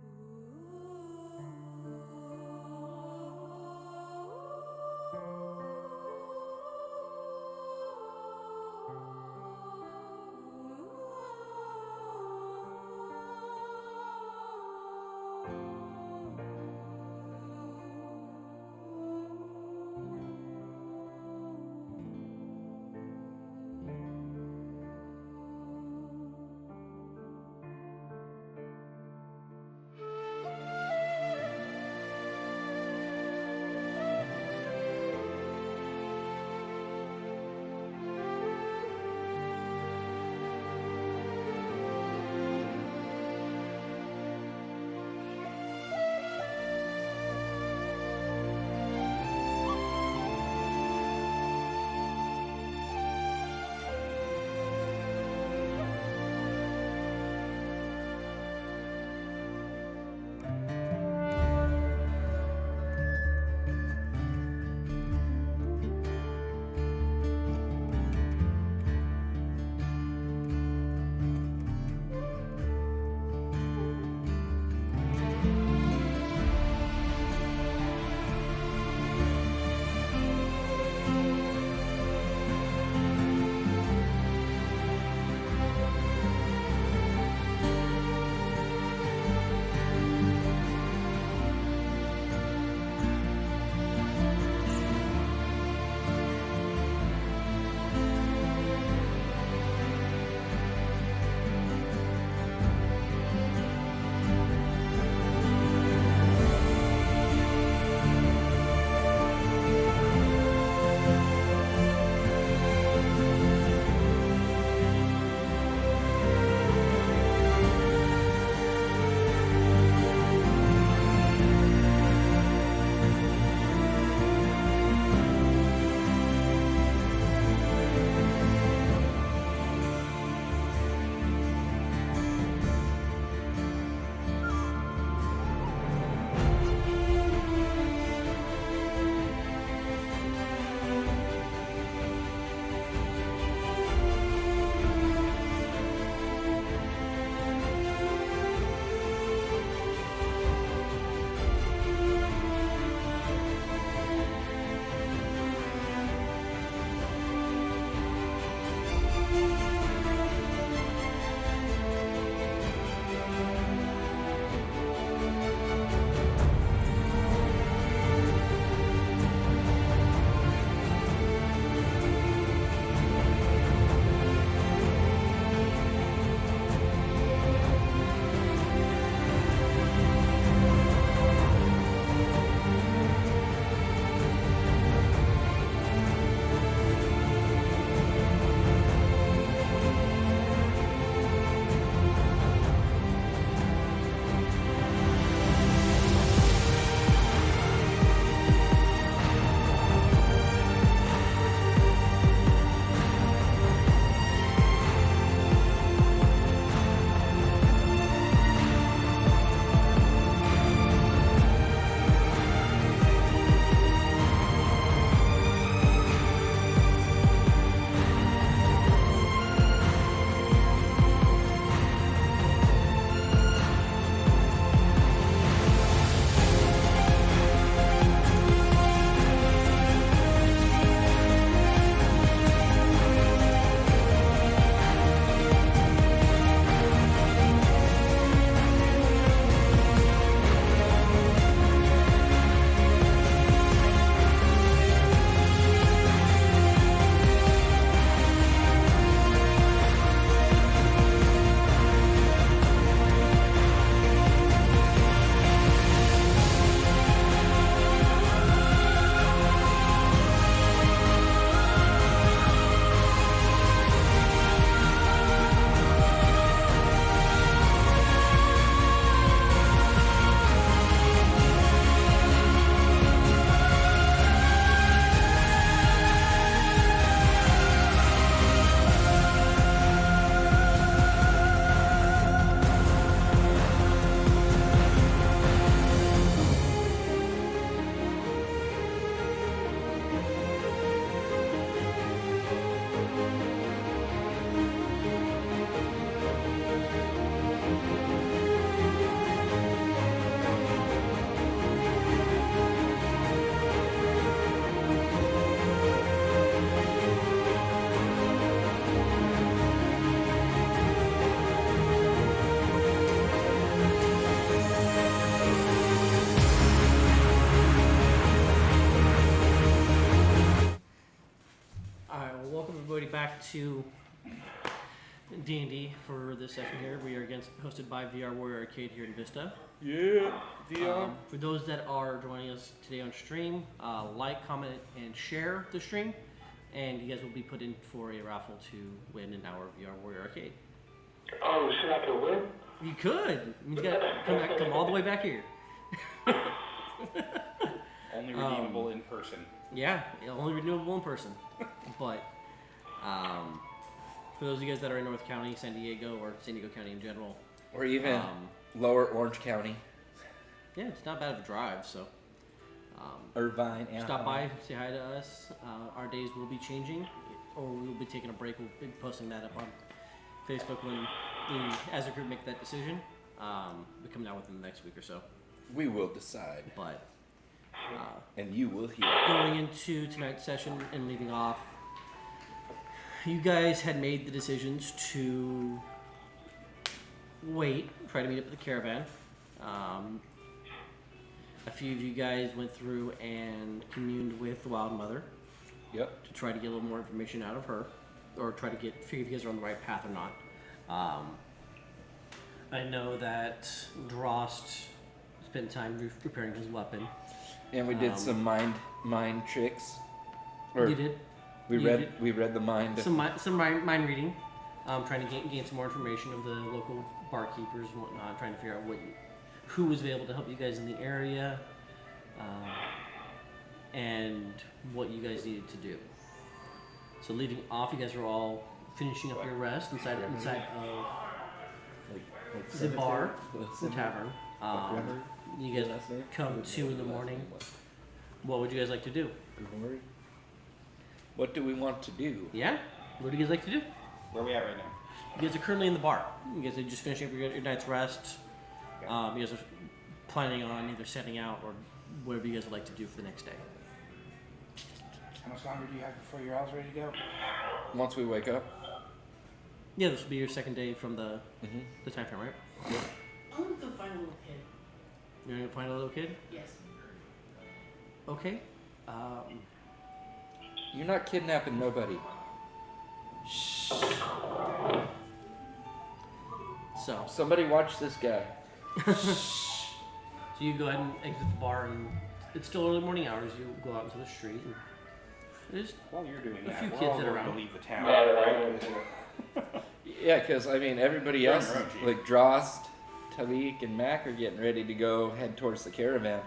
Ooh. everybody back to D&D for this session here. We are hosted by VR Warrior Arcade here in Vista. Yeah, VR. For those that are joining us today on stream, like, comment, and share the stream, and you guys will be put in for a raffle to win an hour of VR Warrior Arcade. Oh, shit, I could win? You could. You gotta come all the way back here. Only redeemable in person. Yeah, only renewable in person. But for those of you guys that are in North County, San Diego, or San Diego County in general, or even lower Orange County, yeah, it's not bad of a drive. So Irvine, stop by, say hi to us. Our days will be changing, or we'll be taking a break. We'll be posting that up on Facebook when we, as a group, make that decision. We're coming out within the next week or so. We will decide. But and you will hear. going into tonight's session and leaving off, you guys had made the decisions to wait, try to meet up with the caravan. A few of you guys went through and communed with the Wild Mother. Yep. To try to get a little more information out of her, or try to figure if you guys are on the right path or not. I know that Drost spent time preparing his weapon. And we did some mind tricks. Or You did. We read the mind. Some mind reading. Trying to gain some more information of the local barkeepers and whatnot. Trying to figure out who was able to help you guys in the area, and what you guys needed to do. So leaving off, you guys were all finishing up your rest inside of the bar, the tavern. You guys come 2 in the morning. What would you guys like to do? What do we want to do? Yeah? What do you guys like to do? Where are we at right now? You guys are currently in the bar. You guys are just finishing up your night's rest. Okay. You guys are planning on either setting out or whatever you guys would like to do for the next day. How much longer do you have before you're all ready to go? Once we wake up. Yeah, this will be your second day from the time frame, right? I want to go find a little kid. You're gonna find a little kid? Yes. Okay. You're not kidnapping nobody. So Somebody watch this guy. you go ahead and exit the bar, and it's still early morning hours. You go out into the street, and there's While you're doing A that, few we're kids all that going are to around. leave the town, Right. right? Yeah, because I mean everybody You're on else, your own, Chief. like Drost, Talik, and Mac, are getting ready to go head towards the caravan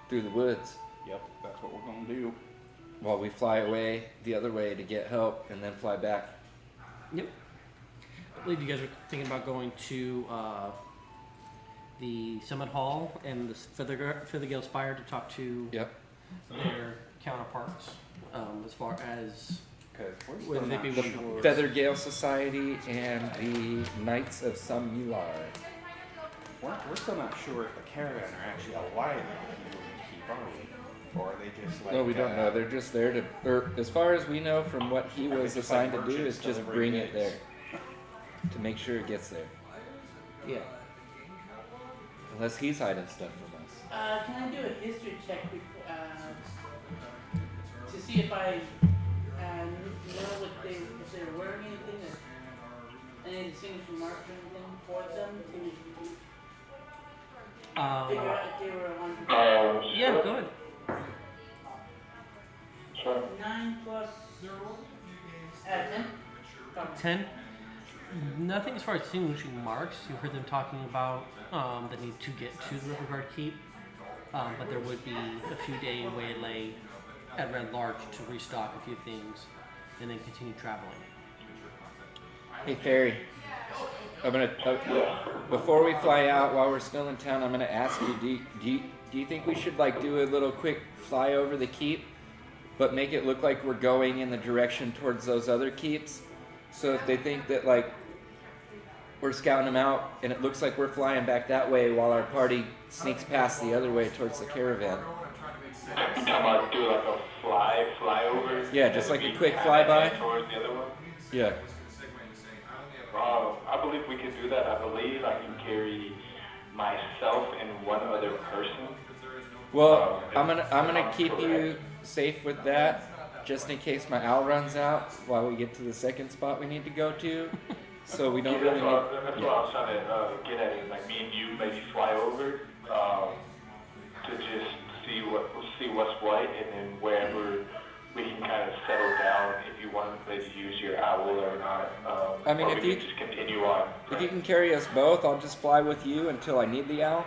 through the woods, Yep, that's what we're going to do. while we fly away the other way to get help and then fly back. Yep. I believe you guys are thinking about going to the Summit Hall and the Feathergale Spire to talk to Yep. their counterparts as far as Because we're Whether still they not be The willing sure. Feathergale Society and the Knights of Samular. We're still not sure if the caravan are actually alive in the keep, are we? Or are they just like... No, we don't know. They're just there to, or as far as we know from what he was just assigned like to do, merchants is just delivering bring it goods. there. To make sure it gets there. yeah. Unless he's hiding stuff from us. Can I do a history check before, to see if I know if they're wearing anything, or any distinguishing marks or anything for them to figure out if they were on. Yeah, sure. go ahead. Sure. 9 plus 10. 10. Nothing as far as distinguishing marks. You heard them talking about the need to get to the Riverguard Keep, but there would be a few day waylay at Red Larch to restock a few things and then continue traveling. Hey, Fairy. I'm gonna, before we fly out, while we're still in town, I'm gonna ask you, do you think we should like do a little quick fly over the keep, but make it look like we're going in the direction towards those other keeps? So if they think that like we're scouting them out and it looks like we're flying back that way while our party sneaks past the other way towards the caravan. You talking about do like a flyover? Yeah, just like a quick And then flyby. head towards the other one? Yeah. I believe we can do that. I believe I can carry myself and one other person. Well, I'm gonna keep you safe with that. just in case my owl runs out while we get to the second spot we need to go to. So we don't really need. That's what I was trying to get at. Is like me and you maybe fly over to just see what's what, and then wherever we can kind of settle down if you want to use your owl or not. I mean, or if we you- can just continue on. If you can carry us both, I'll just fly with you until I need the owl.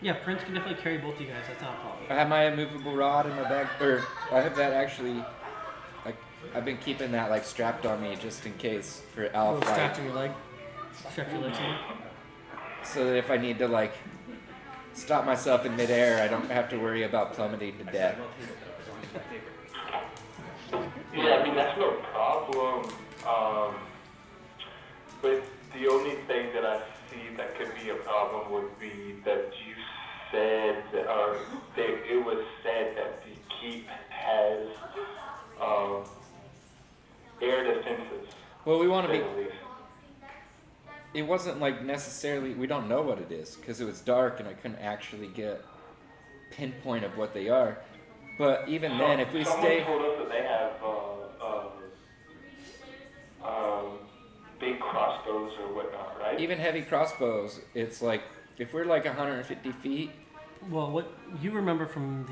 Yeah, Prince can definitely carry both of you guys. That's not a problem. I have my immovable rod in my bag, or I have that actually. Like I've been keeping that like strapped on me just in case for owl Little strap flight, to your leg. Strap your legs in. so that if I need to like stop myself in midair, I don't have to worry about plummeting to death. Yeah, I mean, that's no problem. But the only thing that I see that could be a problem would be that you said, or it was said that the keep has air defenses. Well, we want to say be. the least. It wasn't like necessarily. We don't know what it is because it was dark and I couldn't actually get pinpoint of what they are. But even then, if we Someone stay. told us that they have big crossbows or whatnot, right? Even heavy crossbows, it's like if we're like 150 feet, Well, what you remember from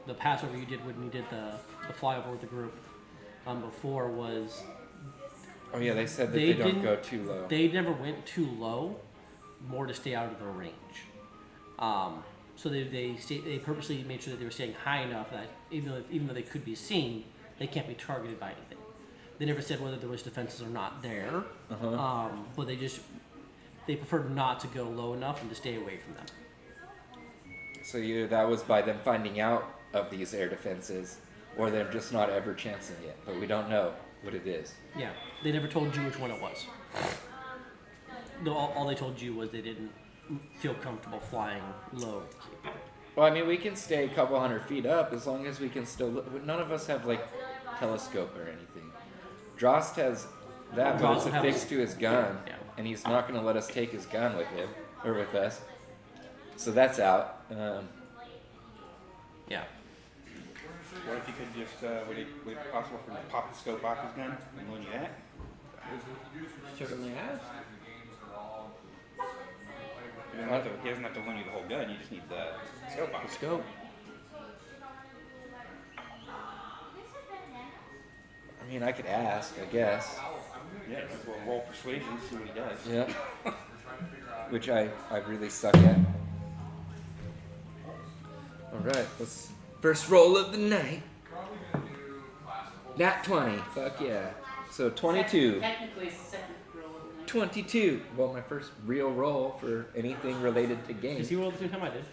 the passover you did when you did the flyover with the group before was oh yeah, they said that They they don't didn't- go too low. they never went too low, more to stay out of their range. So they purposely made sure that they were staying high enough that even though they could be seen, they can't be targeted by anything. They never said whether there was defenses or not there, but they preferred not to go low enough and to stay away from them. So that was by them finding out of these air defenses, or them just not ever chancing it. But we don't know what it is. Yeah, they never told you which one it was. No, all they told you was they didn't feel comfortable flying low. with the keep. Well, I mean, we can stay a couple hundred feet up as long as we can still look. None of us have like telescope or anything. Drost has that, but Drost it's will have affixed to his gun, Yeah. and he's not going to let us take his gun with him or with us. So that's out. Yeah. What if you could just, would it be possible for him to pop the scope off his gun and loan you that? Certainly has. He doesn't have to loan you the whole gun, you just need the scope off. Let's go. I mean, I could ask, I guess. Yeah, we'll roll persuasion, see what he does. Yeah. Which I really suck at. Alright, let's first roll of the night. Nat 20. Fuck yeah. So 22. Technically, it's the second roll of the night. 22. Well, my first real roll for anything related to Does games. he roll at the same time I did?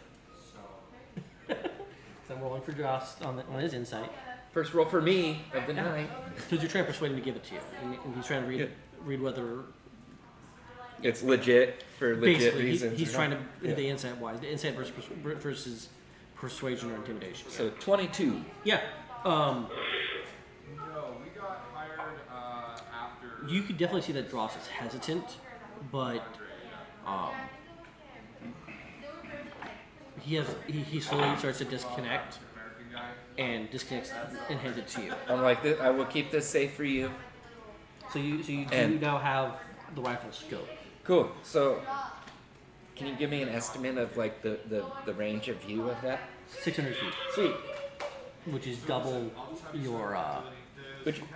So I'm rolling for Joss on his insight. First roll for me of the night. Because you're trying to persuade him to give it to you. And he's trying to read whether. It's legit for legit Basically, reasons. he's or trying to. not. Yeah. The insight wise. The insight versus persuasion or intimidation. So 22. Yeah. No, we got hired after. You could definitely see that Dross is hesitant, but he slowly starts to disconnect and disconnects and hands it to you. I'm like, I will keep this safe for you. So you do And- now have the rifle scope. Cool. So, can you give me an estimate of like the range of view of that? 600 feet. Sweet. Which is double your.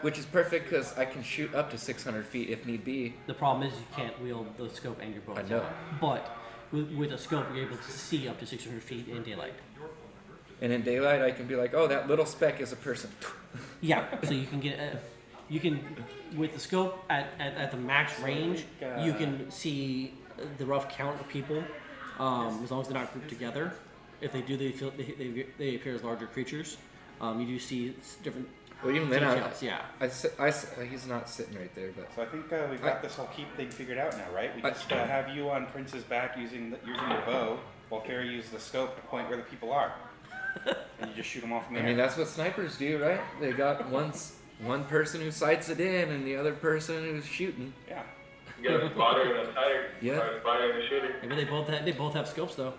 Which is perfect because I can shoot up to 600 feet if need be. The problem is you can't wield the scope and your bow. I know. But with a scope, you're able to see up to 600 feet in daylight. And in daylight, I can be like, oh, that little speck is a person. Yeah. So you can get. You can, with the scope at the max range, you can see the rough count of people, as long as they're not grouped together. If they do, they appear as larger creatures. You do see different Well, even then, details. Yeah. he's not sitting right there, but So I think we've got this whole keep thing figured out now, right? We I- just have you on Prince's back using your bow, while Fairy uses the scope to point where the people are. And you just shoot them off from I there. mean that's what snipers do, right? They got one person who sights it in and the other person who's shooting. Yeah. You got a spotter and a sighter, Yeah. or a spotter and a shooter. Maybe they both have scopes though,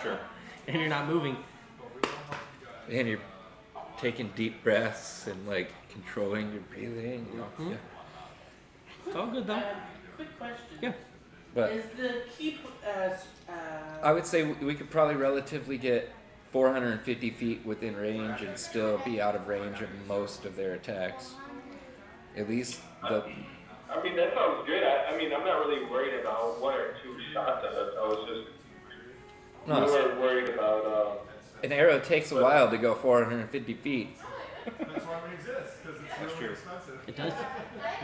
Sure. and you're not moving. And you're taking deep breaths and like controlling your breathing. You know? Mhm. Yeah. It's all good though. Quick question. Yeah. But Is the keep I would say we could probably relatively get 450 feet within range and still be out of range of most of their attacks. At least the. I mean, that sounds good. I mean, I'm not really worried about one or two shots at us. I was just No, more worried about. an arrow takes a while to go 450 feet. That's why we exist, because it's That's really true. expensive. It does.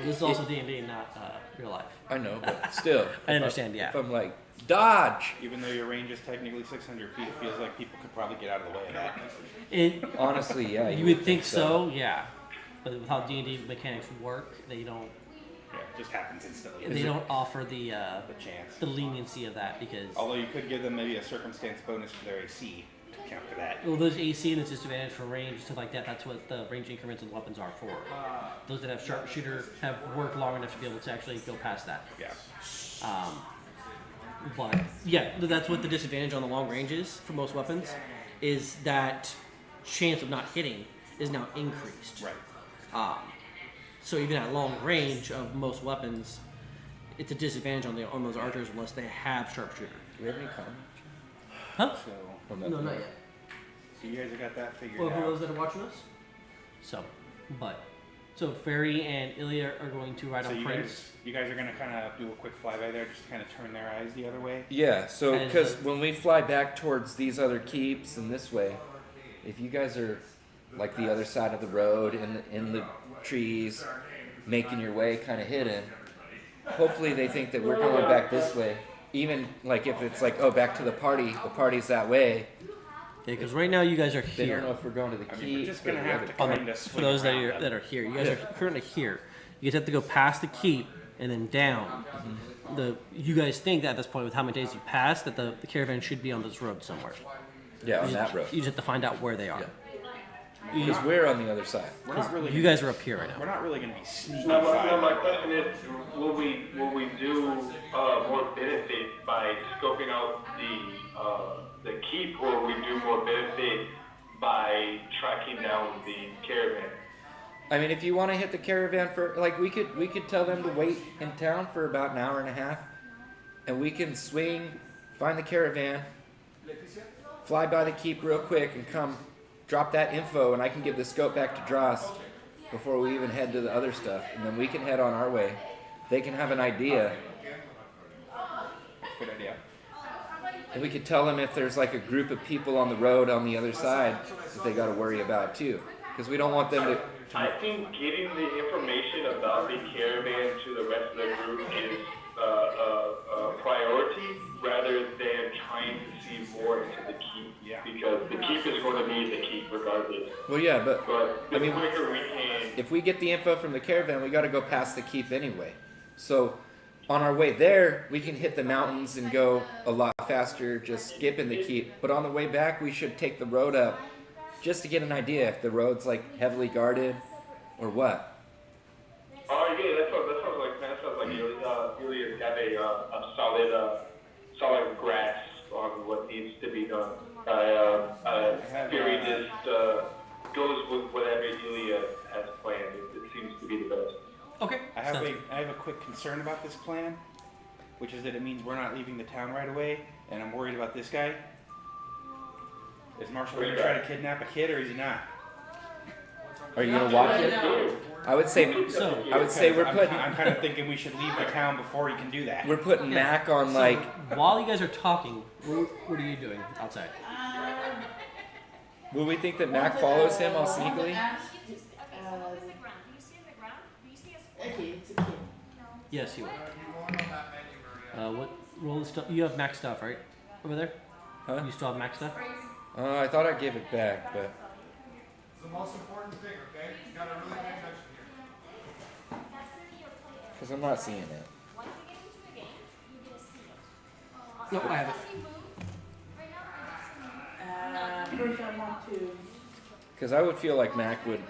This is also D&D, not real life. I know, but still. I understand, yeah. If I'm like, dodge! Even though your range is technically 600 feet, it feels like people could probably get out of the way of that. It, Honestly, yeah. you would think so, yeah. But with how D&D mechanics work, they don't Yeah, it just happens instantly. they don't offer the The chance. the leniency of that because Although you could give them maybe a circumstance bonus to their AC to account for that. well, those AC and its disadvantage for range stuff like that. That's what the range increments and weapons are for. Those that have sharpshooter have worked long enough to be able to actually go past that. Yeah. But yeah, that's what the disadvantage on the long range is for most weapons, is that chance of not hitting is now increased. Right. So even at long range of most weapons, it's a disadvantage on those archers unless they have sharpshooter. Do we have any comments? Huh? So, Well, No, nothing. not yet. so you guys have got that figured Well, for out. those that are watching us. So Ferry and Ilya are going to ride So on Prince. you guys are gonna kind of do a quick flyby there, just to kind of turn their eyes the other way. Yeah, so As because a- when we fly back towards these other keeps and this way, if you guys are like the other side of the road in the trees, making your way kind of hidden, hopefully they think that we're going back this way. Even like if it's like, oh, back to the party's that way. Yeah, because right now you guys are They don't know here. if we're going to the I keep. mean, we're just gonna or have the to other- kind of For those that are here, you guys are currently here. You guys have to go past the keep and then down. You guys think that at this point, with how many days you passed, that the caravan should be on this road somewhere. Yeah, on You that just, road. you just have to find out where they are. Because we're on the other side. We're not really. You guys are up here right We're now. not really gonna be sneaky. Now, my flyby. question is, will we do more benefit by scoping out the keep, or will we do more benefit by tracking down the caravan? I mean, if you want to hit the caravan for like, we could tell them to wait in town for about an hour and a half, and we can swing, find the caravan, fly by the keep real quick, and come drop that info, and I can give the scope back to Dross before we even head to the other stuff, and then we can head on our way. They can have an idea, Good idea. and we could tell them if there's like a group of people on the road on the other side that they got to worry about too, because we don't want them to. I think getting the information about the caravan to the rest of the group is a priority rather than trying to see more into the keep. Yeah. Because the keep is going to be the keep regardless. Well, yeah, but But the I mean, quicker we can, if we get the info from the caravan, we got to go past the keep anyway. So on our way there, we can hit the mountains and go a lot faster, just skipping the keep. But on the way back, we should take the road up just to get an idea if the road's like heavily guarded or what. oh yeah, that sounds like really have a solid grasp on what needs to be done. Fury just goes with whatever Ilya has planned. It seems to be the best. Okay. I have a quick concern about this plan, which is that it means we're not leaving the town right away, and I'm worried about this guy. Is Marshall going to try to kidnap a kid, or is he not? Are you gonna watch it? I would say So I'm kind of thinking we should leave the town before he can do that. we're putting Yeah. Mac on So, like. while you guys are talking, what are you doing outside? Will we think that Mac follows him all sneakily? Okay, it's a kid. Yes, you will. Going on that menu, Maria. What roll the stuff? You have max stuff, right? Over there. Huh? You still have max stuff. I thought I gave it back, but It's the most important thing, okay? You gotta really pay attention here. because I'm not seeing it. Nope, I have it. First I want to. Because I would feel like Mac would,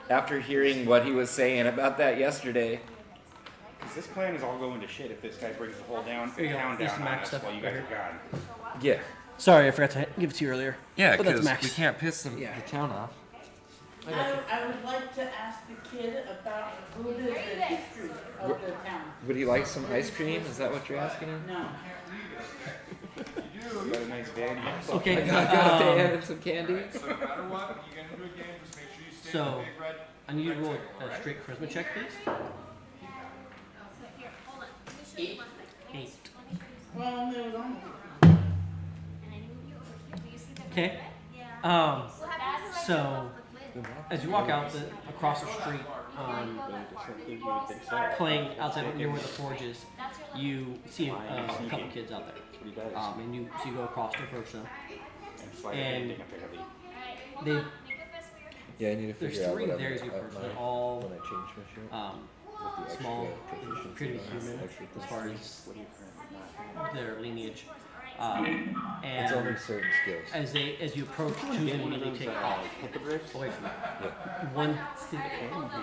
after hearing what he was saying about that yesterday. Because this plan is all going to shit if this guy brings the whole There you go. town This down is on Mac us stuff while you right guys here. are gone. Yeah. Sorry, I forgot to give it to you earlier. Yeah, But that's because Max. we can't piss the Yeah. town off. I would like to ask the kid about a little bit of the history of the town. Would he like some ice cream? Is that what you're asking him? No. You got a nice van. Okay. I got a fan and some candy. So no matter what, you get into a game, just make sure you stay in So, the big red. I need you to roll a straight charisma check, please. 8. 8. Well, there was almost. Okay. So as you walk out across the street, playing outside near where the forge is, you see a couple kids out there, and you go across to approach them. And they Yeah, I need to there's figure out three what there I'm as you gonna approach. up They're my all when I change my shirt. With the extra small, proficiency pretty bonus, human extra as far proficiency. as their lineage. It's only And certain skills. as you approach, two of them immediately take off away from you. Yeah, One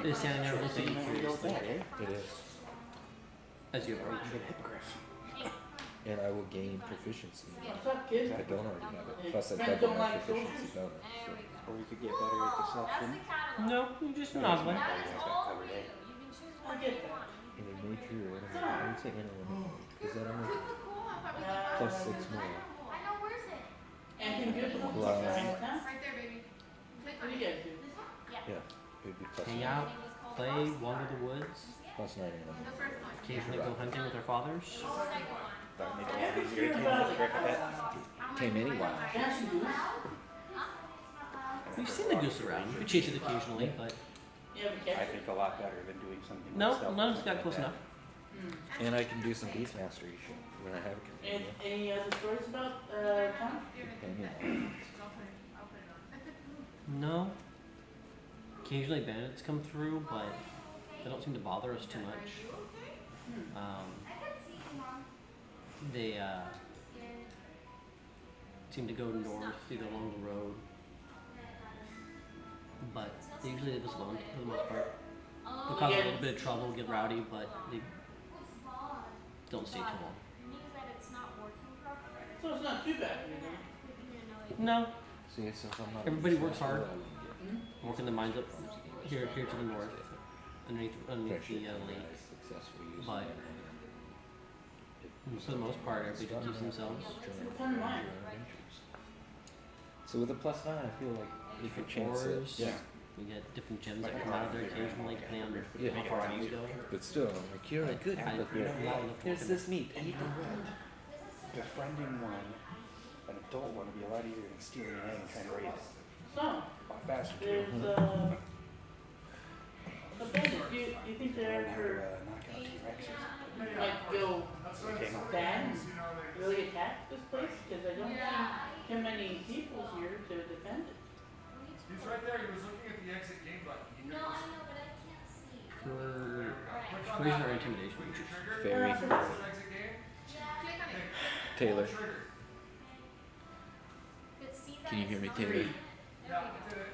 is standing there looking at you curiously it is. as you approach. And I will gain proficiency. What's up, kid? I don't already have it. Plus I Friends double don't my like proficiency soldiers. bonus. Or you could get better at deception. No, you just nod away. I get that. And a major or whatever. I would say anyone. Because that only plus 6 more. Anything good? Wow. Town? Right there, baby. What do you guys do? Yeah, it would be plus Hang 9. out, play, wander the woods, Plus 9 animal. occasionally go hunting with their fathers. That would make it a lot easier to tame a brick pet. Tame any wild. Dancing goose? You've seen the goose around. You chase it occasionally, but You ever I catch it? think a lot better than doing something. no, stealth none or of us got something close like enough. And I can do some beast mastery shit when I have a companion. Any other stories about town? Companion. No. Occasionally bandits come through, but they don't seem to bother us too much. They seem to go north, either along the road, but they usually leave us alone for the most part. They'll cause a little bit of trouble, get rowdy, but they don't stay too long. So it's not too bad, you know? No, See, since I'm not everybody works beast master, hard, I would get working the mines up here to the north, underneath the lake. successful use But for the most part, everybody keeps themselves. What kind of mine? So with a plus 9, I feel like we could chance it. Ores, Yeah. we get different gems that come out of there occasionally, depending on Yeah. how far out we go. But still, I'm like, you're a good I- hypocrite. you know, Here's this meat. that. Eat the red. Befriending one, an adult one, would be a lot easier than stealing an egg and trying to raise it. So, A lot faster too. there's so bandits, do you think they're Learn how to ever knock out T-Rexes. like go Came up. bad and really attack this place? Because I don't see too many people here to defend it. He's right there, he was looking at the exit game button. He could just Persuasion or intimidation. trigger. Fairy. Exit game. Taylor. Trigger. Can you hear me, Taylor? Yeah, did it.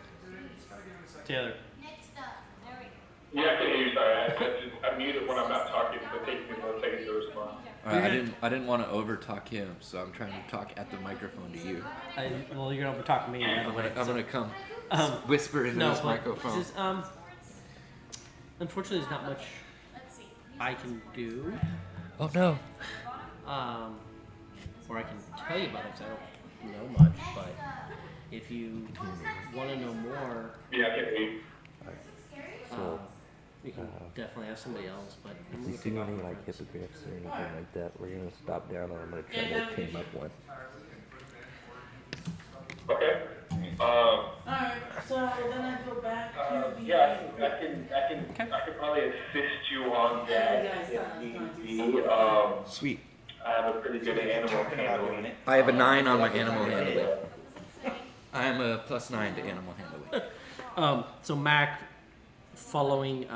Just gotta give it a second. Taylor. Yeah, I can hear you. Sorry, I muted when I'm not talking, so it takes me 1 second to respond. I didn't want to over talk him, so I'm trying to talk at the microphone to you. Well, you're gonna talk to me. I'm gonna come Um, whisper into no, this but microphone. this is, unfortunately, there's not much I can do. Oh no. Or I can tell you about it 'cause I don't know much. But if you want to know more, Yeah, I can hear you. you can definitely ask somebody else. But I'm If gonna we take see off any for like reference. hippogriffs or anything like that, we're gonna stop down and I'm gonna try to tame up one. Okay. Alright, so then I go back to the. Yeah, I can probably assist you on that if need be. Sweet. I have a pretty good animal Talking about doing handling. it. I have a 9 on my animal handling. I am a plus 9 to animal handling. So Mac, following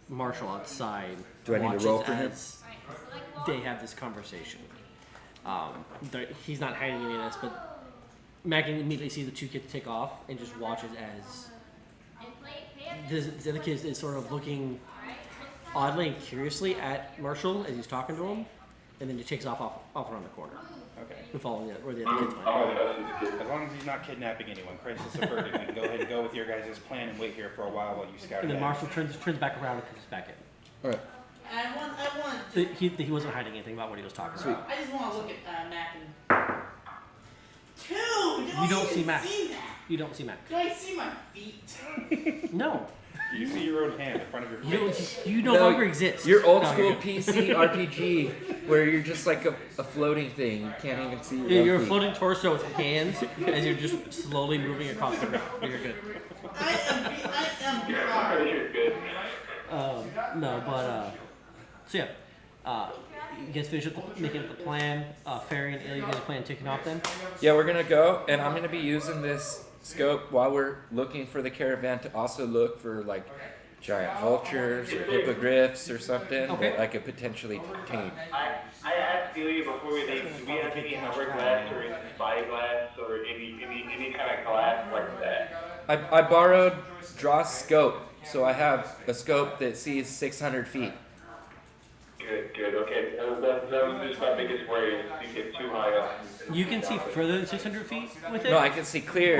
Marshall outside, Do I need to watches roll for him? as they have this conversation. He's not hiding any of this, but Mac immediately sees the two kids take off and just watches as the other kid is sort of looking oddly and curiously at Marshall as he's talking to him, and then just takes off around the corner Okay. and following it where the other kids went. I'm gonna trust these kids. As long as he's not kidnapping anyone, crisis averted. We can go ahead and go with your guys' plan and wait here for a while you scout And it then out. Marshall turns back around and comes back in. All right. I want So he wasn't hiding anything about what he was talking about. I just want to look at Mac and. Dude, You don't see even Mac. see that. You don't see Mac. Do I see my feet? No, Do you see your own hand in front of your you face? you no No, longer exist. Your old No, school you're good. PC RPG where you're just like a floating thing. You can't even see your Yeah, own you're a feet. floating torso with hands as you're just slowly moving across the ground. You're good. I am VR. You're good. No, but so yeah, you guys finish up making up the plan. Ferry and Ilya, you guys plan on taking off then? Yeah, we're gonna go, and I'm gonna be using this scope while we're looking for the caravan to also look for like giant vultures or hippogriffs or something Okay. that I could potentially tame. I asked Celia before we leave, do we have any hourglass or any spyglass or any kind of glass like that? I borrowed Draw's scope, so I have a scope that sees 600 feet. Good, okay. That was just my biggest worry, is to get too high up. You can see further than 600 feet with it. No, I can see clear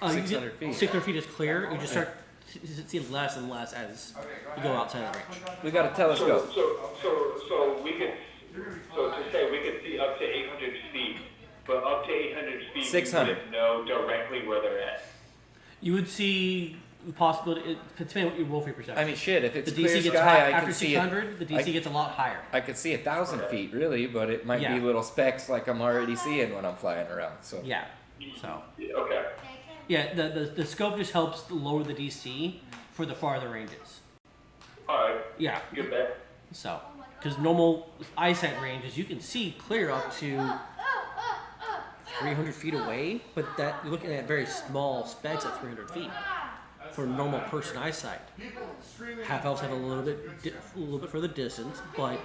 but 600 feet. 600 feet is clear. You just start to see less and less as you go outside of the range. We got a telescope. So we could, so to say we could see up to 800 feet, but up to 800 feet, 600. we wouldn't know directly where they're at. You would see the possibility, depending on what you roll for your perception. I mean, shit, if the it's DC clear gets sky, high I after can see it. 600. The DC gets a lot higher. I could see 1,000 feet, really, but it might Yeah. be little specks like I'm already seeing when I'm flying around. So Yeah. So Yeah, okay. yeah, the scope just helps lower the DC for the farther ranges. Alright, Yeah. good bet. So, because normal eyesight ranges, you can see clear up to 300 feet away, but that you're looking at very small specks at 300 feet for normal person eyesight. Half elves have a little bit further distance, but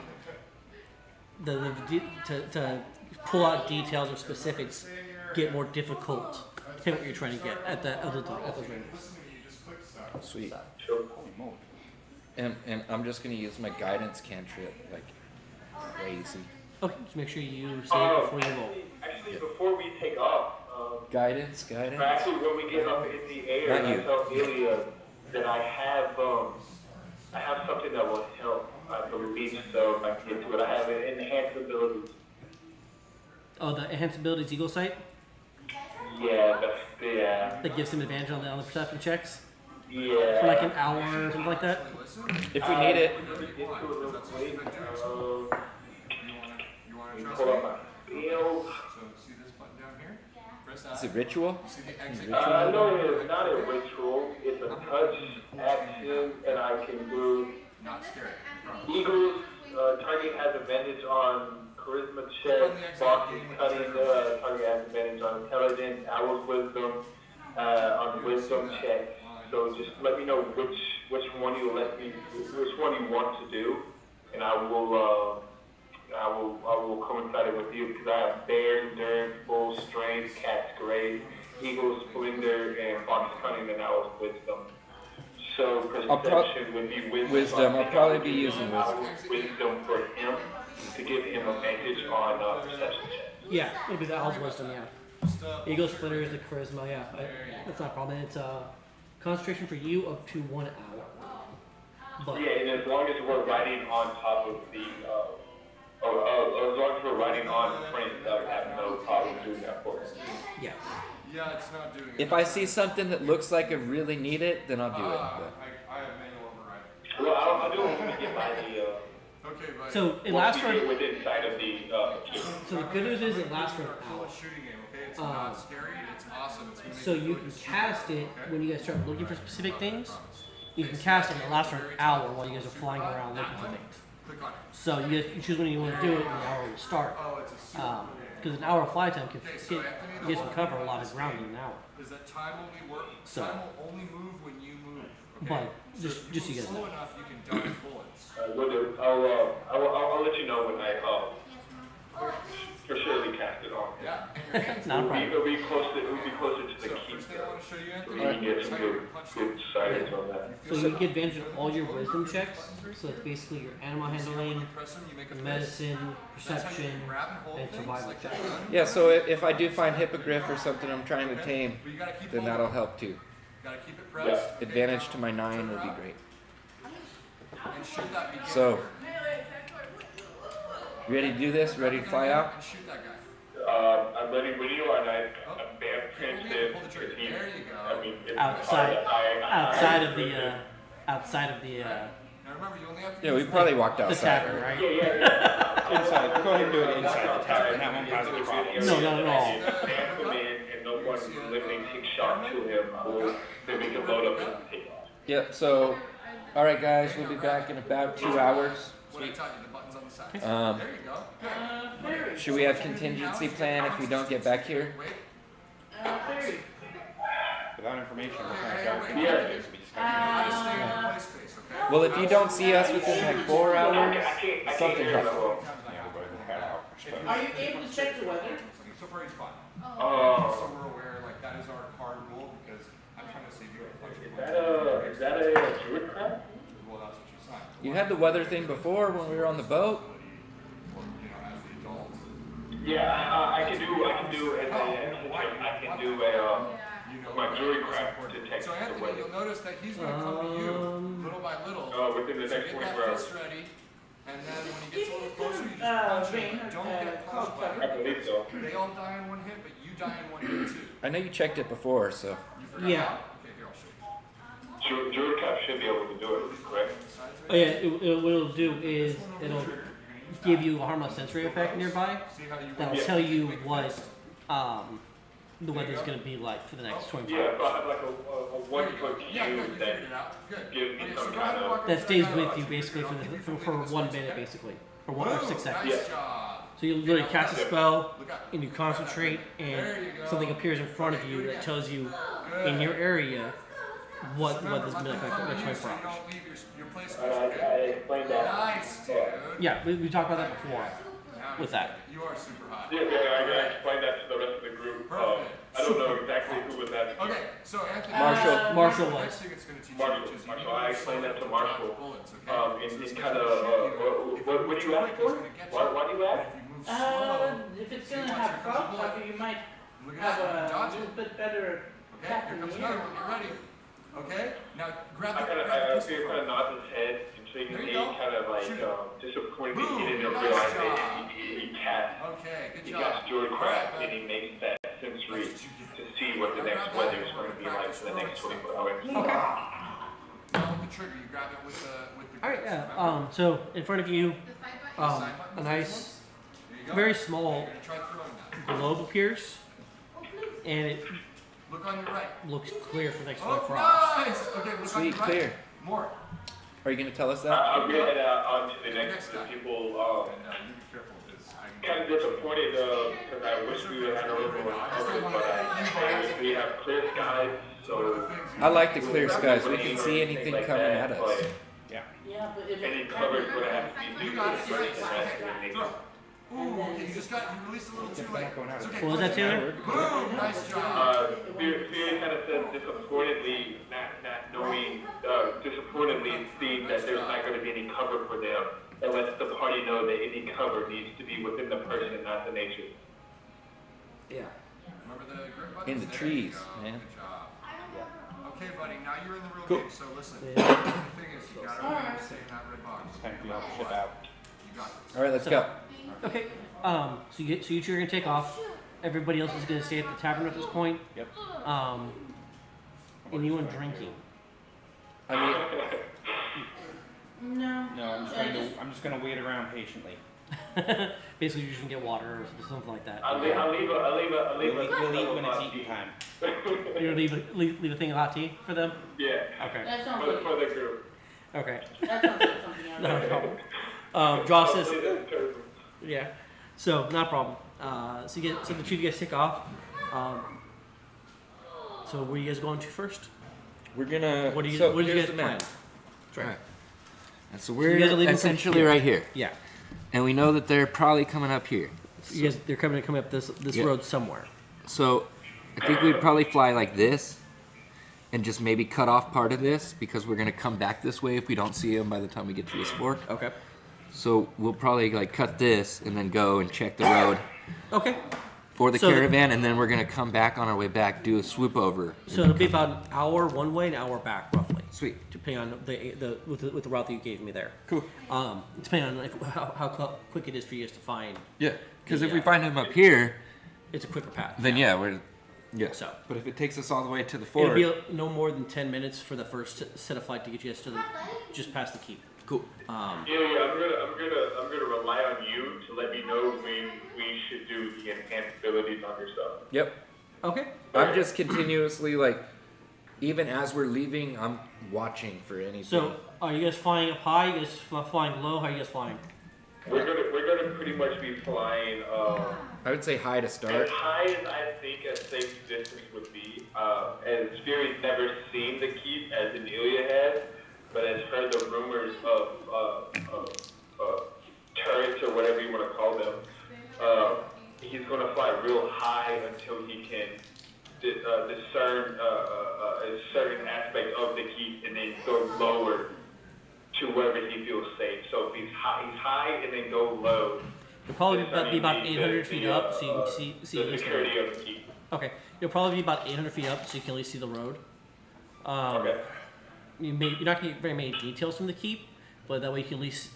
to pull out details or specifics get more difficult depending on what you're trying to get at those ranges. sweet. Sure. Holy moly. And I'm just gonna use my guidance cantrip like crazy. Okay, just make sure you say it before you roll. Actually, before we take off, Guidance. actually, when we get up in the air, Not I you. tell Ilya that I have something that will help. I believe so. If I can get to it, I have an enhanced ability. Oh, the enhanced abilities Eagle Sight Yeah, that gives him advantage on the perception checks yeah. for like an hour or something like that. If we need it, Let me get to it real quick. You wanna Let me trust pull me? up my field. So see this button down here? Press is that. it ritual? See the exit. No, it's not a ritual. It's a touch action, and I can move. Not scary. I promise. Eagles, target has advantage on charisma check. Fox is cutting. Target has advantage on intelligence. Owl's wisdom on wisdom check. So just let me know which one you want to do, and I will coincide it with you because I have bear, endurance, bull, strength, cat's great, eagle, splendor, and fox cunning, and owl's wisdom. So perception would be wisdom. Wisdom. I'll probably be using Owl's wisdom for him to give him advantage on perception check. Yeah, maybe the Owl's Wisdom, yeah. Eagle Splitter is the charisma, yeah. That's not a problem. It's concentration for you up to 1 hour. But Yeah, and as long as we're riding on top of the, as long as we're riding on Prince, I would have no problem doing that for us. yeah. Yeah, it's not doing it. If I see something that looks like I really need it, then I'll do it. I have manual override. Well, I'll do it when we get by the, Okay, but So it once lasts we for. get within sight of the, So the good news is it lasts for an it's a hour. cool shooting game, okay? It's not scary, it's awesome. It's gonna make So you you feel can like a cast shooter, it okay? when you guys start looking for specific things. You can cast it and it lasts for an hour while you guys are flying around looking for things. Click on it. So you guys you choose when you want to do it, and the hour will start. Oh, it's a super. Because an hour of flight time can get, you guys can cover a lot of ground in an hour. Is that time only work? So- Time will only move when you move. Okay? But So just if so you move guys slow know. enough, you can dodge bullets. we'll do. I'll let you know when I, for sure we cast it on. Yeah, and your hands. Not a problem. It'll be closer to the So keep. first thing I want to show you, So Anthony, we can get is some how you good, punch good science on that. So you get advantage of all your wisdom checks. So it's basically your animal handling, press them, you make a fist. medicine, That's how you perception, grab and hold and things, survival like checks. that gun. Yeah, so if I do find hippogriff or something I'm trying to tame, But you gotta keep then holding that'll it. help too. You gotta keep it pressed. Okay, Advantage now to my 9 turn would be around great. And shoot that beginner. So, you ready to do this? Ready to fly out? And shoot that guy. I'm ready when you are, and I'm bam Pull sensitive. the trigger. There you go. I mean, it's Outside- outside of the Now remember, you only have to Yeah, we use probably one. walked the outside. tavern, right? Inside. Go ahead and do it inside the tavern. That won't cause any problems. No, not at all. Man come in and no one literally takes shot to him. Then we can load up and take off. Yep, so, alright guys, we'll be back in about 2 hours. What I taught you, the buttons on the side. Um, There you go. Good. Fairy. Should we have contingency plan if we don't get back here? Wait. Fairy. Without information, what kind of dark Yeah. it is, we just Try to gotta stay in the play space, okay? Well, if you don't see us within like 4 hours, something hear happens. that well. yeah, we'll go ahead and head out. Are you able to check the weather? So far he's fine. Oh. So we're aware, like that is our hard rule because I'm trying to save you a bunch Is of that a druid crab? Well, that's what you signed. You had the weather thing before when we were on the boat. Or, you know, as the adult. Yeah, I can do You know, my jury what's craft important. detects So the Anthony, weather. you'll notice that he's going to come to you little by little. Within the So next get that 24 hours. fist ready, and then when he gets a little closer, you just Uh, punch Rain, him. Don't get cloud punched by cover. I believe so. They all die in one hit, but you die in one hit too. I know you checked it before, so. You forgot? Yeah. Okay, here, I'll show you. Druid crab should be able to do it, correct? Oh yeah, what it'll do is it'll give you a harmless sensory effect nearby See how you that'll tell you what the weather's gonna be like for the next 24 Yeah, hours. but I have like a 1 foot Yeah, good, you cube that figured it out. Good. gives me Okay, some so go ahead kind and of. walk That up to stays guy. with you basically for 1 minute basically, for one or 6 Boom, seconds. Nice job. So you literally cast a spell Look up. and you concentrate, There and you go. something appears in front of you that tells you in your area what the weather's been like for the next 24 hours. Don't leave your place space, I okay? explained that. Nice, dude. Yeah, we talked about that before. Now with that. You are super hot. Yeah, I explained that to the rest of the group. Perfect. I don't know exactly who was that. Okay, so Anthony. Marshall the was. next thing it's going to teach Marshall, you is you Marshall, need I explained that to Marshall. bullets, okay? In this kind guy's of, gonna shoot you. If what you do you move ask quick, for? he's gonna get you. Why do you But ask? if you move slow, If it's so you gonna watch have your cloud bullet. cover, you might Look at have that, a dodge little it. bit better Okay, path here in comes the another air. one. Get ready. Okay, now grab I the kind of, grab the I pistol see him from kind of him. nod his head, and so you There can you see go. kind of like Shoot it. disappointed. Boom, He didn't nice realize job. that he cast. Okay, good He job. cast Druid All Craft, right, and he makes that sensory That's what you to get. see what the Now next grab weather that, is going to we're be gonna like for the next practice 24 hours. Now with the trigger, you grab it with the All right, grips, yeah. remember? So in front of you, Side a buttons, nice, There you go. very You're small gonna try throwing that. globe appears, and it Look on your right. looks clear for the next Oh, 24 hours. nice! Okay, look on Sweet, your right. clear. More. Are you gonna tell us that? I'm going to head on to the Next next guy. people. And you be careful because Kind of disappointed because I wish we would have had a little more coverage, but we have clear skies, so I like the clear skies. We can see anything coming at us. Yeah, but if Any it's coverage would have to be You due got to it. the Right. person Throw. Ooh, okay, you just got, you released a little too late. It's okay. What was that, Taylor? Boom, nice job. Fury kind of says disappointedly, not knowing, disappointedly seeing that there's not going to be any cover for them, and lets the party know that any cover needs to be within the person, not the nature. Yeah. Remember the grip buttons? In the There you trees, go. man. Good job. Okay, buddy, now you're in the real Cool. game, so listen. Yeah. The thing is, you gotta remember to stay in that red box. It's time for y'all to ship out. You got this. All right, let's go. Okay. So you two are gonna take off. Everybody else is gonna stay at the tavern at this point. Yep. Anyone drinking? I mean, no. No, I'm just gonna wait around patiently. Basically, you're just gonna get water or something like that. I'll leave We'll eat when it's hot eating time. You're gonna leave a thing of hot tea for them. Yeah, Okay. That sounds for like the group. Okay. that sounds like something I Not a would problem. Draw says, Hopefully that's terrible. yeah. So not a problem. So the two of you guys take off. So where you guys going to first? we're gonna. What do you? So what do you here's guys the plan? map. That's right. Alright. And so you we're guys are leaving from essentially here. right here, Yeah. and we know that they're probably coming up here. You guys, they're coming up this Yeah. road somewhere. So I think we'd probably fly like this and just maybe cut off part of this because we're gonna come back this way if we don't see him by the time we get to this fork. Okay. So we'll probably like cut this and then go and check the road Okay. for the So- caravan, and then we're gonna come back on our way back, do a swoop over. So it'll be about an hour one way, an hour back, roughly. Sweet. Depending on with the route that you gave me there. Cool. Depending on how quick it is for you guys to find, Yeah, because if we Yeah. find him up here, it's a quicker path. then yeah, we're So But if it takes us all the way to the it'll fork, be no more than 10 minutes for the first set of flight to get you guys to just past the keep. cool. I'm gonna rely on you to let me know when we should do the enhanced abilities on yourself. Yep. Okay. I'm just continuously like, even as we're leaving, I'm watching for anything. So are you guys flying up high? You guys flying low? How are you guys flying? We're gonna pretty much be flying I would say hi to as start. high as I think a safe distance would be. As Fury's never seen the keep as in Ilya has, but has heard the rumors of turrets or whatever you want to call them. He's gonna fly real high until he can discern a certain aspect of the keep, and then go lower to wherever he feels safe. So if he's high and then go low. You'll probably It's be about underneath 800 feet up, so you can see the security of the keep. Okay, you'll probably be about 800 feet up, so you can at least see the road. Okay. You're not going to get very many details from the keep, but that way you can at least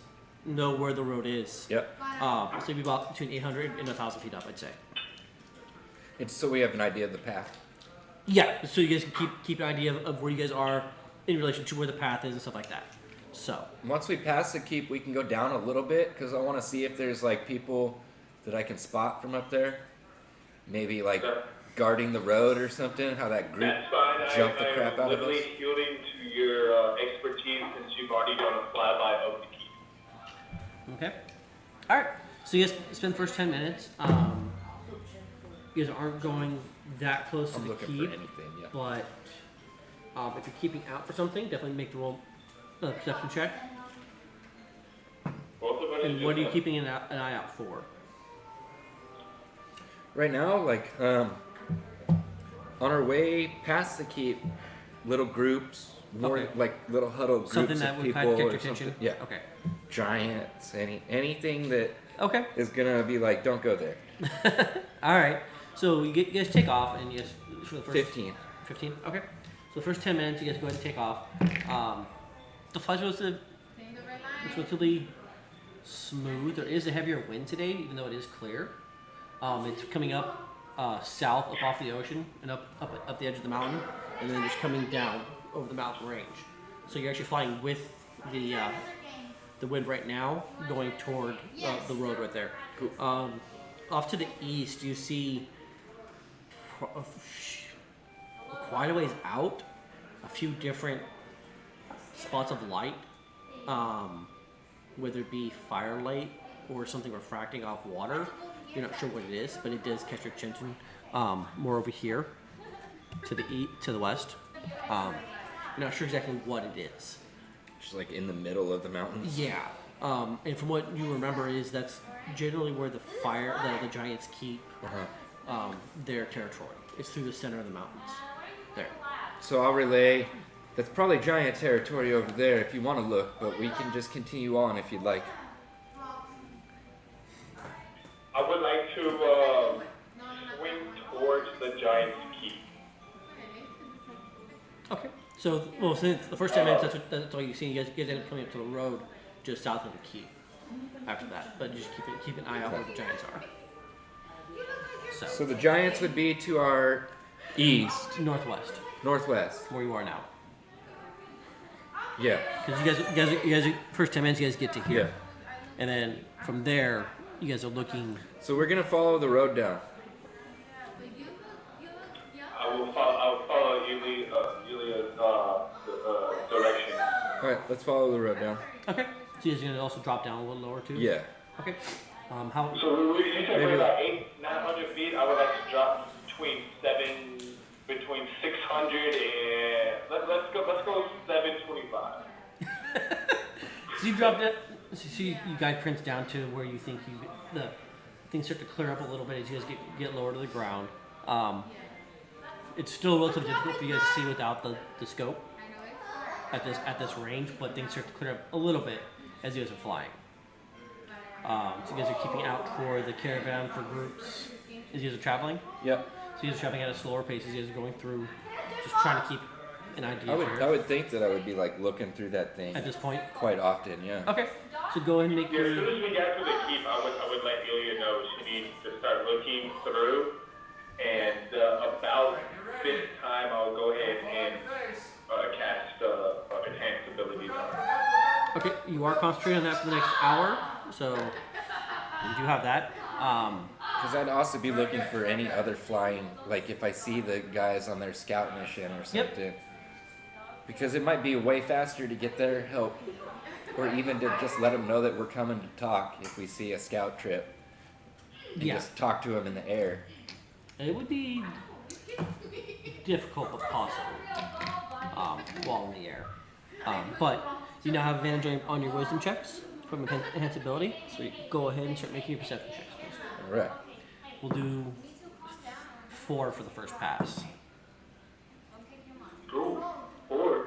know where the road is. Yep. So you'll be about between 800 and 1,000 feet up, I'd say. It's so we have an idea of the path. Yeah, so you guys can keep an idea of where you guys are in relation to where the path is and stuff like that. So, Once we pass the keep, we can go down a little bit because I want to see if there's like people that I can spot from up there. Maybe like guarding the road or something. How that group That's fine. jumped the I'm crap out of us. literally yielding to your expertise since you've already done a flyby of the keep. okay. All right. So you guys spend the first 10 minutes. You guys aren't going that close to I'm the looking keep, for anything. Yeah. but if you're keeping out for something, definitely make the roll perception check. Both of us And do what are you that. keeping an eye out for? Right now, like on our way past the keep, little groups, more Okay. like little huddled groups Something of that would people catch or your something. attention? Yeah. Okay. Giants, anything that Okay. is gonna be like, don't go there. All right. So you guys take off, and you guys for the first 15. 15. Okay. So the first 10 minutes, you guys go ahead and take off. The flight's relatively smooth. There is a heavier wind today, even though it is clear. It's coming up south, up off the ocean, and up the edge of the mountain, and then just coming down over the mountain range. So you're actually flying with the wind right now, going toward the road right there. Cool. Off to the east, you see quite a ways out, a few different spots of light, whether it be firelight or something refracting off water. You're not sure what it is, but it does catch your attention more over here to the west. You're not sure exactly what it is. Just like in the middle of the mountains. Yeah. And from what you remember is that's generally where the giants keep their territory. It's through the center of the mountains. There. So I'll relay. That's probably giant territory over there if you want to look, but we can just continue on if you'd like. I would like to swing towards the giant's keep. Okay. So, since the first 10 minutes, that's all you see. You guys end up coming up to the road just south of the keep after that. But just keep an eye out where the giants are. So the giants would be to our east, Northwest, northwest. where you are now. Yeah. Because you guys, first 10 minutes, you guys get to here. Yeah. And then from there, you guys are looking. So we're gonna follow the road down. I will follow Yulia's direction. All right, let's follow the road down. Okay. So you guys are going to also drop down a little lower too? Yeah. Okay. How? So you said Maybe we're about 900 feet. I would like to drop between 600 and let's go 725. So you dropped it. So you guide Prince down to where you think things start to clear up a little bit as you guys get lower to the ground. It's still relatively difficult for you guys to see without the scope at this range, but things start to clear up a little bit as you guys are flying. So you guys are keeping out for the caravan for groups as you guys are traveling. Yep. So you guys are traveling at a slower pace as you guys are going through, just trying to keep an idea I would think that I would be like looking through that thing at this point. quite often. Yeah. Okay, so go ahead and make Yeah, as your. soon as we get to the keep, I would let Ilya know she needs to start looking through, and about this time I'll go ahead and cast enhanced abilities on her. Okay, you are concentrating on that for the next hour, so you do have that. Because I'd also be looking for any other flying, like if I see the guys on their scout mission or Yep. something. Because it might be way faster to get their help, or even to just let them know that we're coming to talk if we see a scout trip. And Yeah. just talk to them in the air. It would be difficult but possible while in the air. But you now have advantage on your wisdom checks from enhanced ability. Sweet. Go ahead and start making your perception checks, please. All right. We'll do 4 for the first pass. Ooh, 4.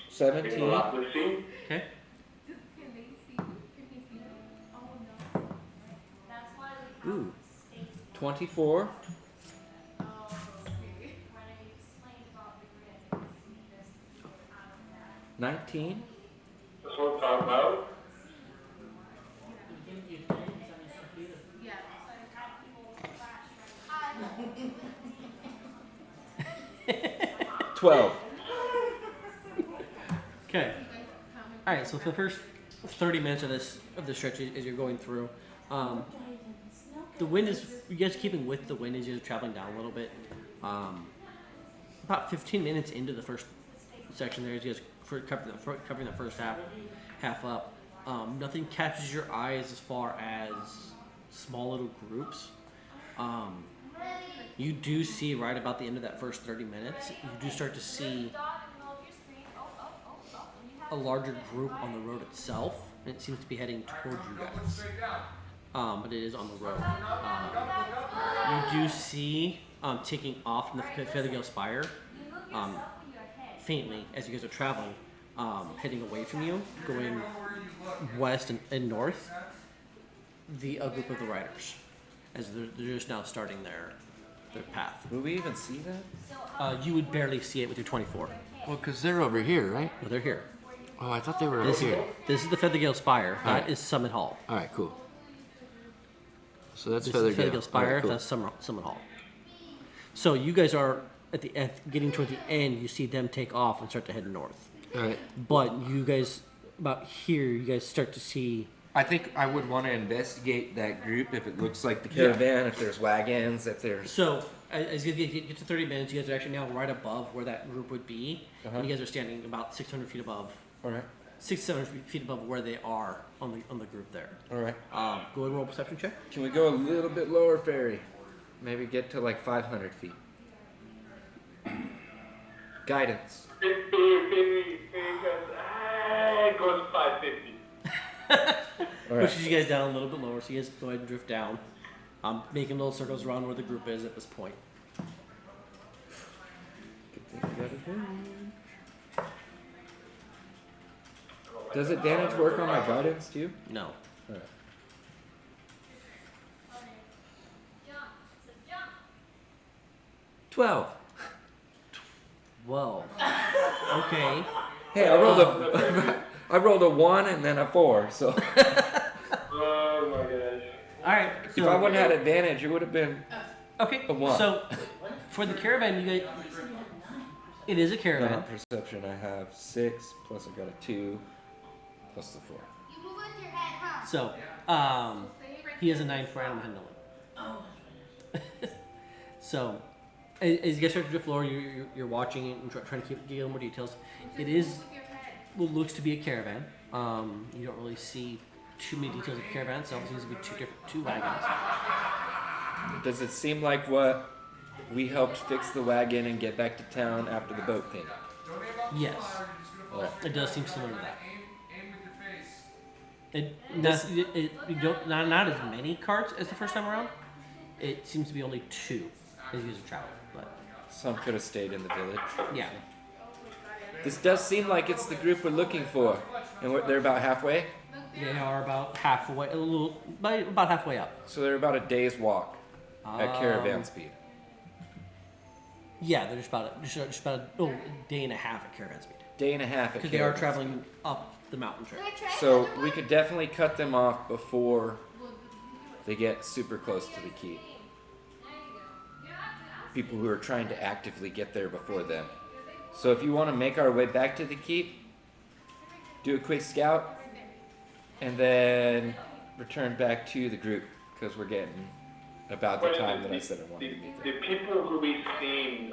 17. Let's see. Okay. Ooh. 24. 19. That's what I'm talking about. You didn't on your computer. 12. Okay. All right. So for the first 30 minutes of this stretch, as you're going through, the wind is you guys are keeping with the wind as you're traveling down a little bit. About 15 minutes into the first section, there, as you guys covering the first half up, nothing catches your eyes as far as small little groups. You do see right about the end of that first 30 minutes, you do start to see a larger group on the road itself, and it seems to be heading towards you guys. But it is on the road. You do see taking off from the Feathergale Spire, faintly as you guys are traveling, heading away from you, going west and north. The group of the riders, as they're just now starting their path. Will we even see that? You would barely see it with your 24. Well, because they're over here, right? Well, they're here. Oh, I thought they were over This here. is the Feathergale Spire. That Alright. is Summit Hall. All right, cool. So that's This is the Feathergale. Feathergale Spire. All right, cool. That's Summit Hall. So you guys are getting toward the end. You see them take off and start to head north. All right. But you guys, about here, you guys start to see. I think I would want to investigate that group if it looks like the caravan, if there's wagons, if there's... So as you get to 30 minutes, you guys are actually now right above where that group would be, and you guys are standing about 600 feet above, All right. 600 feet above where they are on the group there. All right. Go ahead and roll a perception check. Can we go a little bit lower, Fairy? Maybe get to like 500 feet. Guidance. 50, it goes 550. All right. Pushes you guys down a little bit lower, so you guys go ahead and drift down, making little circles around where the group is at this point. Good thing we got it. Does advantage work on my guidance too? No. All right. $12. 12. Okay. Hey, I rolled a 1 and then a 4. So Oh my gosh. All right. if I wouldn't have had advantage, it would have been Okay. A one. So for the caravan, you guys, it is a caravan. perception. I have 6 plus I got a 2 plus the 4. So he has a 9 for animal handling. So as you guys start to drift lower, you're watching it and trying to get a little more details. It is what looks to be a caravan. You don't really see too many details of the caravan itself. It seems to be two wagons. Does it seem like what we helped fix the wagon and get back to town after the boat thing? Yes, All right. it does seem similar to that. Aim with your face. You don't not as many carts as the first time around. It seems to be only 2 as you guys are traveling, but Some could have stayed in the village. yeah. This does seem like it's the group we're looking for, and they're about halfway. They are about halfway, about halfway up. So they're about a day's walk at caravan speed. Yeah, they're just about a day and a half at caravan speed Day and a half at because they are caravan traveling up the mountain trail. So we could definitely cut them off before they get super close to the keep. People who are trying to actively get there before then. So if you want to make our way back to the keep, do a quick scout, and then return back to the group because we're getting about the time that I said I wanted to meet The them. people who we've seen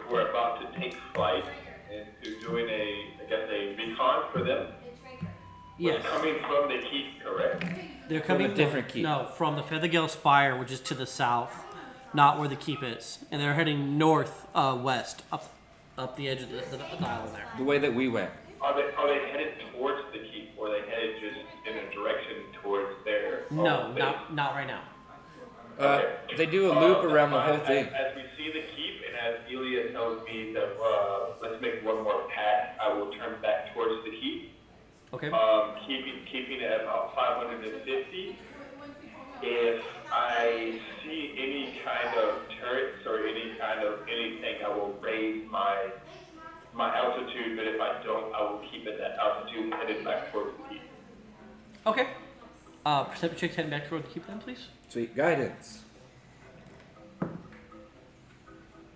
we're about to take flight and to doing a recon for them. Yes, Coming from the keep, correct? they're From a coming different keep. No, from the Feathergale Spire, which is to the south, not where the keep is, and they're heading north west up the edge of the island there. The way that we went. Are they headed towards the keep, or are they headed just in a direction towards their No, base? not right now. They do a loop around the whole thing. As we see the keep, and as Elia tells me that let's make one more pass, I will turn back towards the keep. Okay. Keeping it at about 550. If I see any kind of turrets or any kind of anything, I will raise my altitude. But if I don't, I will keep at that altitude headed back towards the keep. Okay. Perception checks heading back toward the keep then, please. Sweet guidance.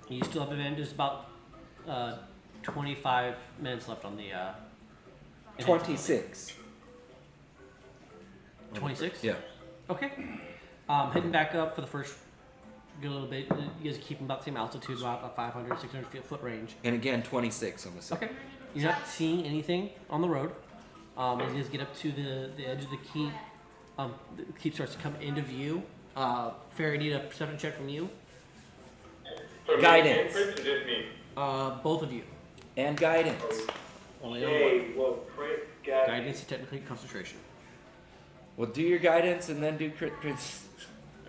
You still have advantage. There's about 25 minutes left on the. 26. 26? Yeah. Okay. Heading back up for the first good little bit. You guys keep about the same altitude, about a 500, 600 foot range. And again, 26 on the side. Okay. You're not seeing anything on the road. As you guys get up to the edge of the keep, the keep starts to come into view. Fairy, need a perception check from you. For Guidance. Me, or just me? Both of you. And guidance. Only on one. Hey, well, Chris got Guidance is technically concentration. Well, do your guidance and then do crit.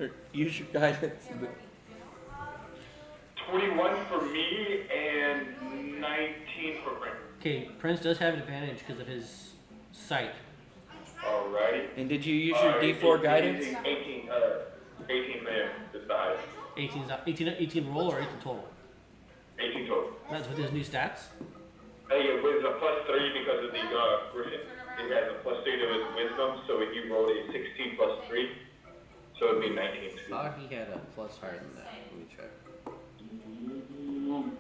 Or use your guidance. 21 for me and 19 for Brent. Okay, Prince does have an advantage because of his sight. Alrighty. And did you use your D4 guidance? 18 for him is the highest. 18 roll or 18 total? 18 total. That's with his new stats. Hey, it was a +3 because of the Griffin. It has a +3 to his wisdom, so if you rolled a 16 + 3, so it'd be 19. Thought he had a plus higher than that. Let me check.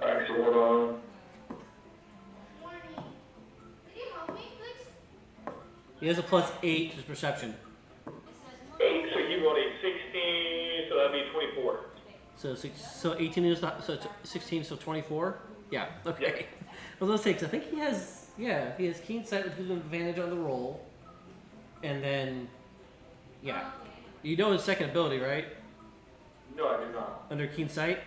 Alright, so hold on. He has a +8 to his perception. 8, so you rolled a 16, so that'd be 24. So 18 is so it's 16, so 24. Yeah. Okay. I was gonna say 'cause I think he has keen sight, which gives him advantage on the roll, and then you know his second ability, right? No, I do not. Under keen sight.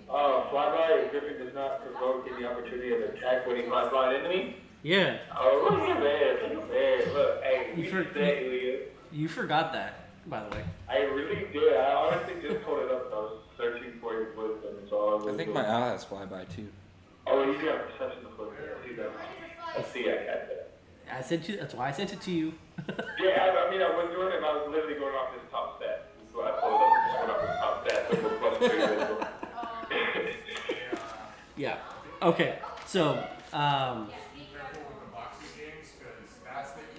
Flyby, Griffin does not provoke any opportunity of attack when he flies by an enemy. Yeah. Oh, look at that. Look at that. Look, hey, You we for- did that, Ilya. You forgot that, by the way. I really did. I honestly just pulled it up. I was searching for his wisdom. So I think my owl has flyby too. Oh, you got perception of wisdom. I see that. I see. I got that. I sent you. That's why I sent it to you. Yeah, I mean, I was doing it. I was literally going off his top stat. So I pulled it up. Going off his top stat. So we're +3 wisdom. Yeah. Okay. So,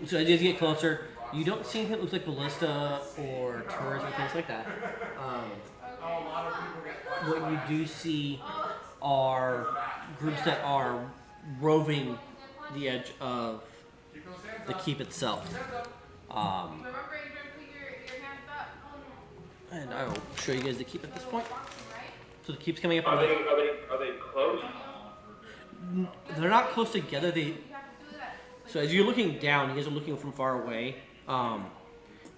so as you get closer, you don't see anything that looks like ballista or turrets or things like that. What you do see are groups that are roving the edge of the keep itself. And I will show you guys the keep at this point. So the keep's coming up. Are they close? They're not close together. So as you're looking down, you guys are looking from far away.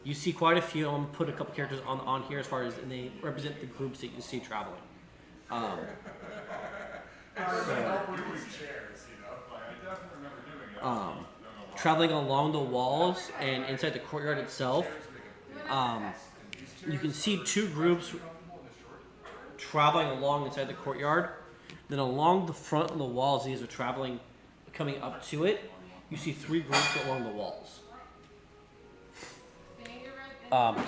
You see quite a few. I'm gonna put a couple characters on here as far as, and they represent the groups that you see traveling. traveling along the walls and inside the courtyard itself, you can see two groups traveling along inside the courtyard. Then along the front of the walls, these are traveling, coming up to it. You see three groups along the walls.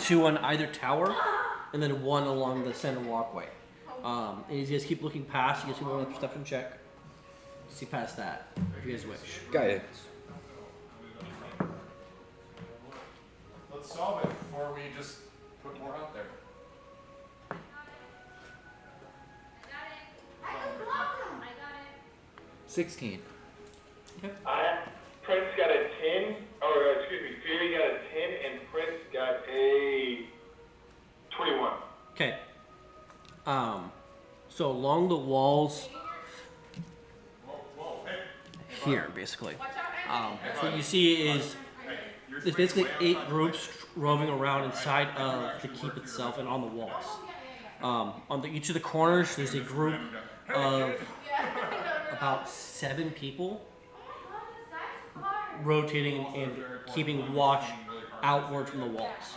Two on either tower, and then one along the center walkway. And as you guys keep looking past, you guys can roll a perception check. See past that, if you guys wish. Guidance. Let's solve it before we just put more out there. 16. Prince got a 10, or excuse me, Fury got a 10, and Prince got a 21. Okay. So along the walls here, basically. So what you see is there's basically 8 groups roving around inside of the keep itself and on the walls. On each of the corners, there's a group of about 7 people rotating and keeping watch outward from the walls.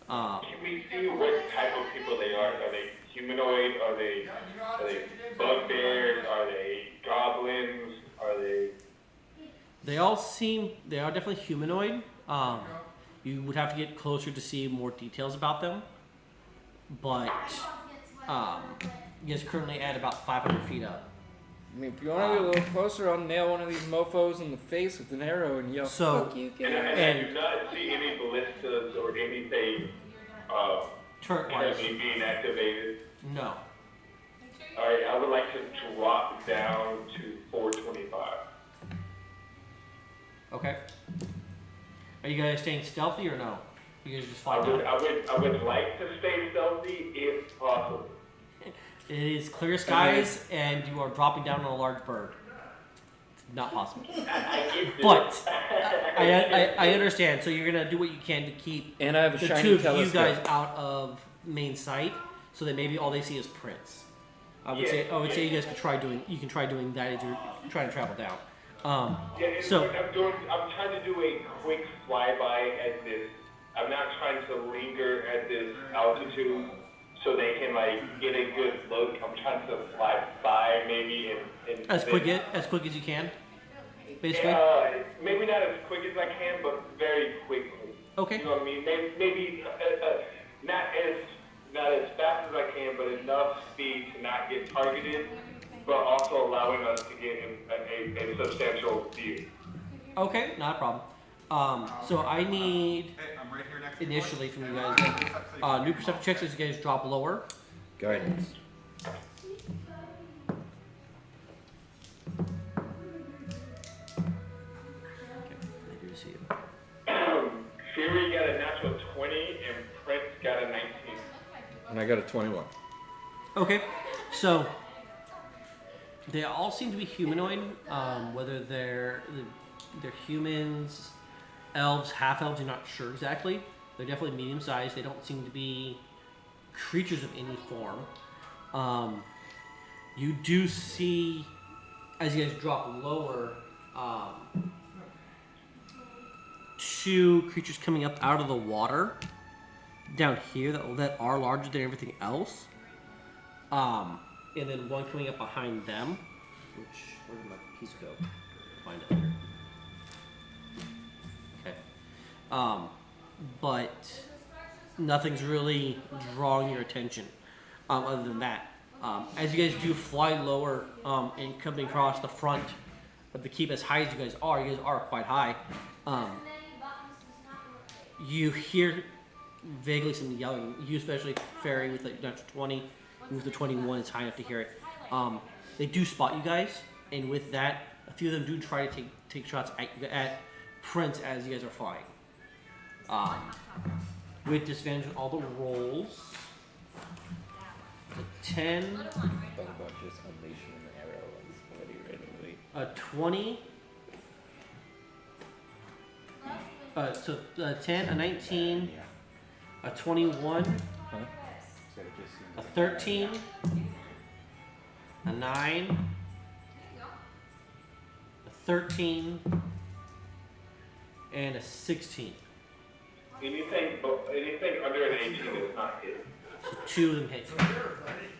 Can we see what type of people they are? Are they humanoid? Are they bugbears? Are they goblins? Are they... They are definitely humanoid. You would have to get closer to see more details about them. But you guys currently at about 500 feet up. I mean, if you want to get a little closer, I'll nail one of these mofos in the face with an arrow and yell, So, "Fuck you, And kid." I do not see any ballistas or anything turret-wise, being activated. no. Alright, I would like to drop down to 425. Okay. Are you guys staying stealthy or no? You guys just I fly down? would like to stay stealthy if possible. It is clear skies, and you are dropping down on a large bird. It's not possible. But I understand. So you're gonna do what you can to keep And I have a the shiny two of telescope. you guys out of main sight, so that maybe all they see is Prince. I would say you guys could try doing. You can try doing that as you're trying to travel down. So I'm trying to do a quick flyby at this. I'm not trying to linger at this altitude so they can like get a good look. I'm trying to fly by maybe and as quick as you can, basically. maybe not as quick as I can, but very quickly. Okay. You know what I mean? Maybe not as fast as I can, but enough speed to not get targeted, but also allowing us to get a substantial view. Okay, not a problem. So I need Hey, I'm right here next initially from you guys new perception checks as you guys drop lower. Guidance. Okay, I do see you. Fury got a natural 20 and Prince got a 19. And I got a 21. Okay, so they all seem to be humanoid, whether they're humans, elves, half elves. You're not sure exactly. They're definitely medium sized. They don't seem to be creatures of any form. You do see, as you guys drop lower, 2 creatures coming up out of the water down here that are larger than everything else. And then one coming up behind them, which, where did my piece go? Find it here. Okay. But nothing's really drawing your attention other than that. As you guys do fly lower and coming across the front of the keep as high as you guys are quite high, you hear vaguely some yelling. You especially Fairy with like natural 20, with the 21 it's high enough to hear it. They do spot you guys, and with that, a few of them do try to take shots at Prince as you guys are flying. With disadvantage on all the rolls. A 10, Thought about just unleashing an arrow on somebody randomly. a 20. So a 10, a 19, a 21, a 13, a 9, a 13, and a 16. Anything under an 18 is not hit. So 2 of them hit.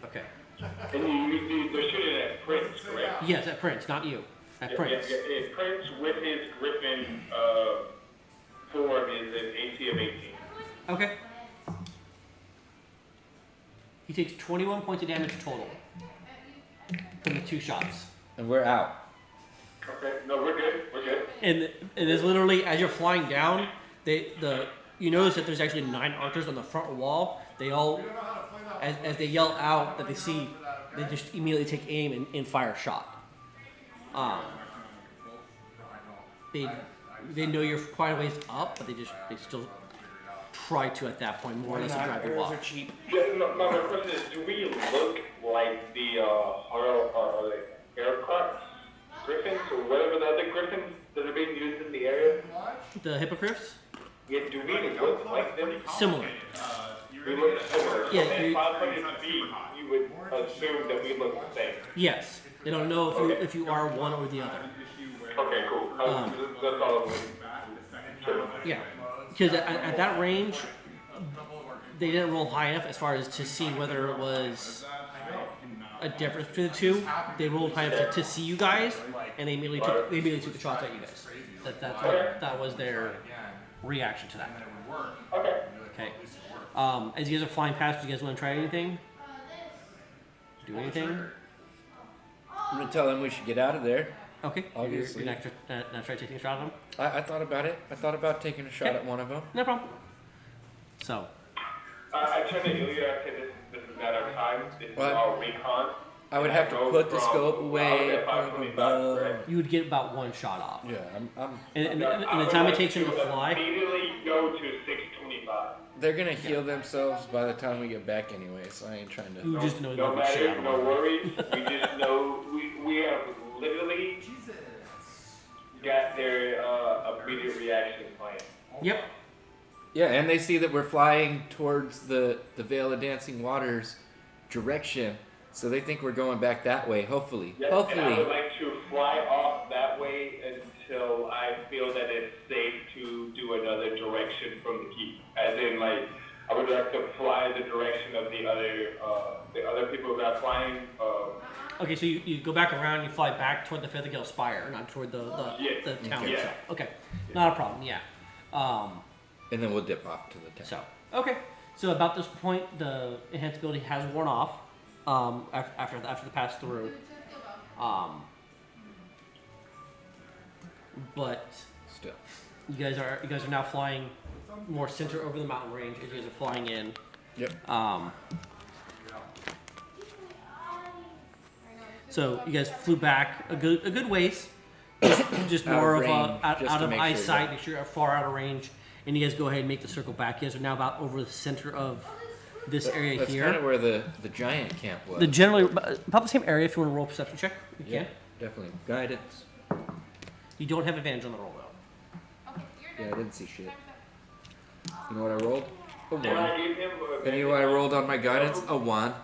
Okay. And they're shooting at Prince, correct? Yes, at Prince, not you. At Prince. Yeah, Prince with his Griffin form is an AC of 18. Okay. He takes 21 points of damage total from the 2 shots. And we're out. Okay, no, we're good. We're good. And it is literally, as you're flying down, you notice that there's actually 9 archers on the front wall. They all, as they yell out that they see, they just immediately take aim and fire a shot. They know you're quite a ways up, but they still try to at that point more or less to drive you Arrows are off. cheap. Yeah, my question is, do we look like the aircraft Griffins or whatever the other Griffins that are being used in the area? The hippogriffs? Yeah, do we look like them? Similar. We look similar. Yeah, At you- 500 feet, you would assume that we look the same. Yes. They don't know if you are one or the other. Okay, cool. That's all I'm waiting. Sure. Yeah. Because at that range, they didn't roll high enough as far as to see whether it was a difference between the two. They rolled high enough to see you guys, and they immediately took the shots at you guys. That was their reaction to that. Okay. Okay. As you guys are flying past, do you guys want to try anything? Do anything? I'm gonna tell them we should get out of there. Okay. Obviously. You're not try taking a shot at them? I thought about it. I thought about taking a shot Okay. at one of them. No problem. So, I turned to Ilya. I said, this is not our time. This is our recon. I would have to put the scope away. you would get about 1 shot off. Yeah, I'm And the time it takes him to fly, Immediately go to 625. they're gonna heal themselves by the time we get back anyway, so I ain't trying to. you just know No the shit matter, out of no them. worries. We just know we have literally got their immediate reaction plan. Yep. Yeah, and they see that we're flying towards the Vale of Dancing Waters direction, so they think we're going back that way. Hopefully, Yes, and I hopefully. would like to fly off that way until I feel that it's safe to do another direction from the keep. As in, like, I would like to fly the direction of the other people that are flying. Okay, so you go back around, you fly back toward the Fithergill Spire, not toward the town Okay. itself. Okay, not a problem. Yeah. And then we'll dip off to the town. So okay, so about this point, the enhanced ability has worn off. After the pass through. But Still. you guys are now flying more center over the mountain range as you guys are flying in. Yep. So you guys flew back a good ways, just Out of more of range, out just to of make sure eyesight, that- make sure you're far out of range, and you guys go ahead and make the circle back. You guys are now about over the center of this area That's here. kind of where the giant camp was. The generally about the same area. If you want to roll a perception check, you Yeah, can. definitely. Guidance. You don't have advantage on the roll though. Yeah, I didn't see shit. You know what I rolled? A Can 1. I give him And you know what I rolled on my guidance? A 1.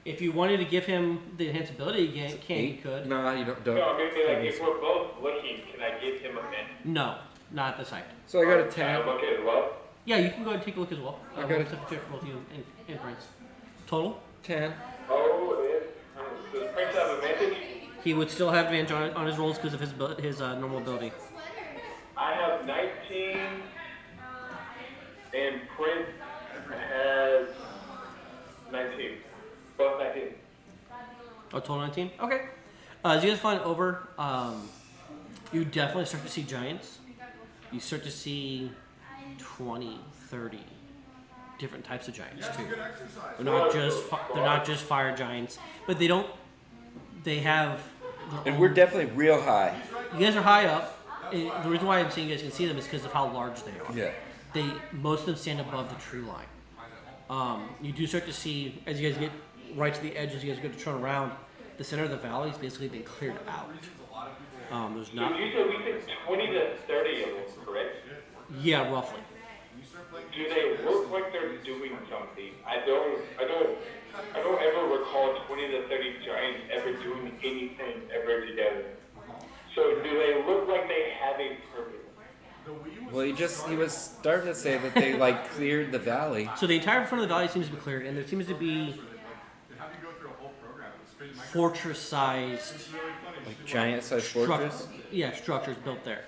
If you wanted to give him the enhanced ability again, you Eight? could. No, you don't. No, I mean, like, if we're both looking, can I give him a minute? No, not at the site. So I got a Can I 10. look as well? Yeah, you can go ahead and take a look as well. I got roll it. a perception check for both you and Prince. Total. 10. Oh, it is. Does Prince have advantage? He would still have advantage on his rolls because of his normal ability. I have 19, and Prince has 19. Both 19. Oh, total 19? Okay. As you guys flying over, you definitely start to see giants. You start to see 20, 30 different types of giants too. They're not just fire giants, but they have their And own- we're definitely real high. you guys are high up. And the reason why I'm saying you guys can see them is because of how large they are. Yeah. Most of them stand above the tree line. You do start to see, as you guys get right to the edge, as you guys go to turn around, the center of the valley has basically been cleared out. There's So not, you said we said 20 to 30 of them, correct? yeah, roughly. Do they look like they're doing something? I don't ever recall 20 to 30 giants ever doing anything ever together. So do they look like they have a purpose? Well, he was starting to say that they like cleared the valley. So the entire front of the valley seems to be cleared, and there seems to be fortress-sized Like giant-sized fortress. structures built there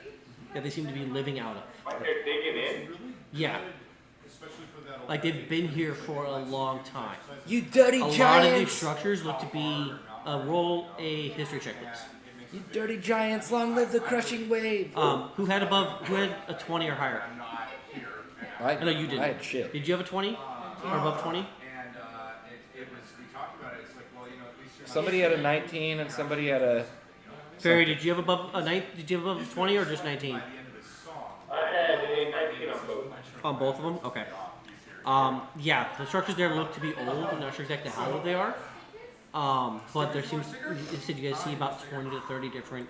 that they seem to be living out of. Like they're digging in. Yeah, like they've been here for a long time. You dirty A lot of these giants! structures look to be roll a history check, please. You dirty giants! Long live the crushing wave! Who had a 20 or higher? I know you didn't. I had shit. Did you have a 20 or above 20? And it was, we talked about it, it's like, well, you know, at least you're not. Somebody had a 19 and somebody had a. Barry, did you have above a 9? Did you have above 20 or just 19? I had a 19 on both. On both of them? Okay. Yeah, the structures there look to be old. I'm not sure exactly how old they are. But there seems, you said you guys see about 20 to 30 different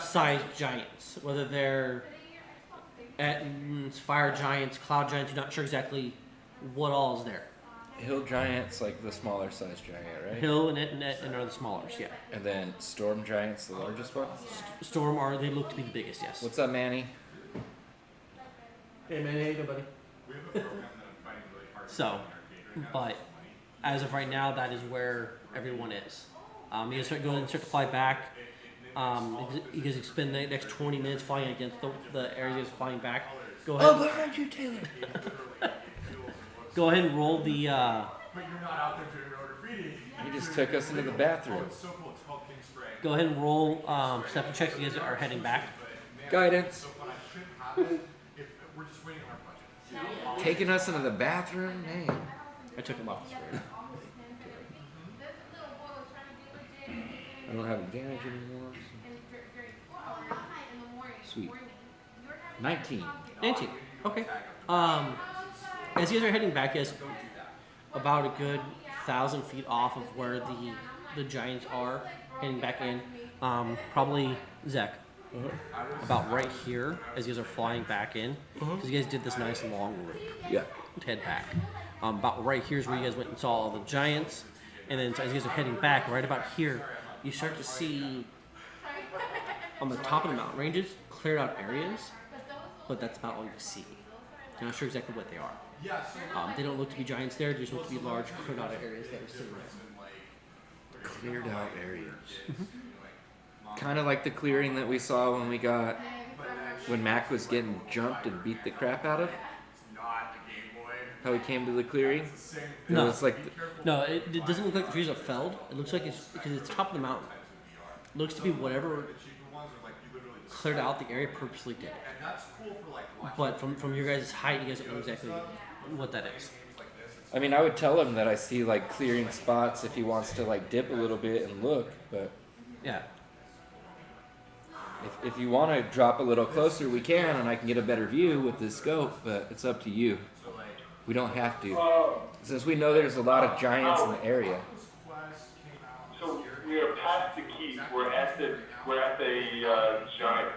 sized giants. Whether they're fire giants, cloud giants, you're not sure exactly what all is there. Hill giants, like the smaller size giant, right? Hill and are the smallest, yeah. And then storm giants, the largest one. Storm they look to be the biggest, yes. What's up, Manny? Hey man, how you doing, buddy? So, but as of right now, that is where everyone is. You guys go ahead and start to fly back. You guys spend the next 20 minutes flying against the areas flying back. Go ahead. Oh, behind you, Taylor. Go ahead and roll the. But you're not out there doing road graffiti. He just took us into the bathroom. It's so cool. It's called King Spray. Go ahead and roll step checks. You guys are heading back. Guidance. So fun. It shouldn't happen if we're just waiting on our budget. Taking us into the bathroom? Man. I took him off the screen. I don't have advantage anymore. Sweet. 19. 19. Okay. As you guys are heading back, you guys about a good 1,000 feet off of where the giants are heading back in. Probably Zach. About right here, as you guys are flying back in, because you guys did this nice long loop Yeah. to head back. About right here is where you guys went and saw all the giants, and then as you guys are heading back, right about here, you start to see on the top of the mountain ranges cleared out areas, but that's about all you see. You're not sure exactly what they are. They don't look to be giants there; they just look to be large cleared out areas that are sitting there. Cleared out areas. Kind of like the clearing that we saw when Mac was getting jumped and beat the crap out of. How he came to the clearing. No. It's like No, it doesn't look like the trees are felled. It looks like it's because it's top of the mountain. It looks to be whatever cleared out the area purposely did. But from your guys' height, you guys don't know exactly what that is. I mean, I would tell him that I see like clearing spots if he wants to like dip a little bit and look, but Yeah. if you want to drop a little closer, we can, and I can get a better view with the scope, but it's up to you. We don't have to. Since we know there's a lot of giants in the area. So we are past the keep. We're at the giant.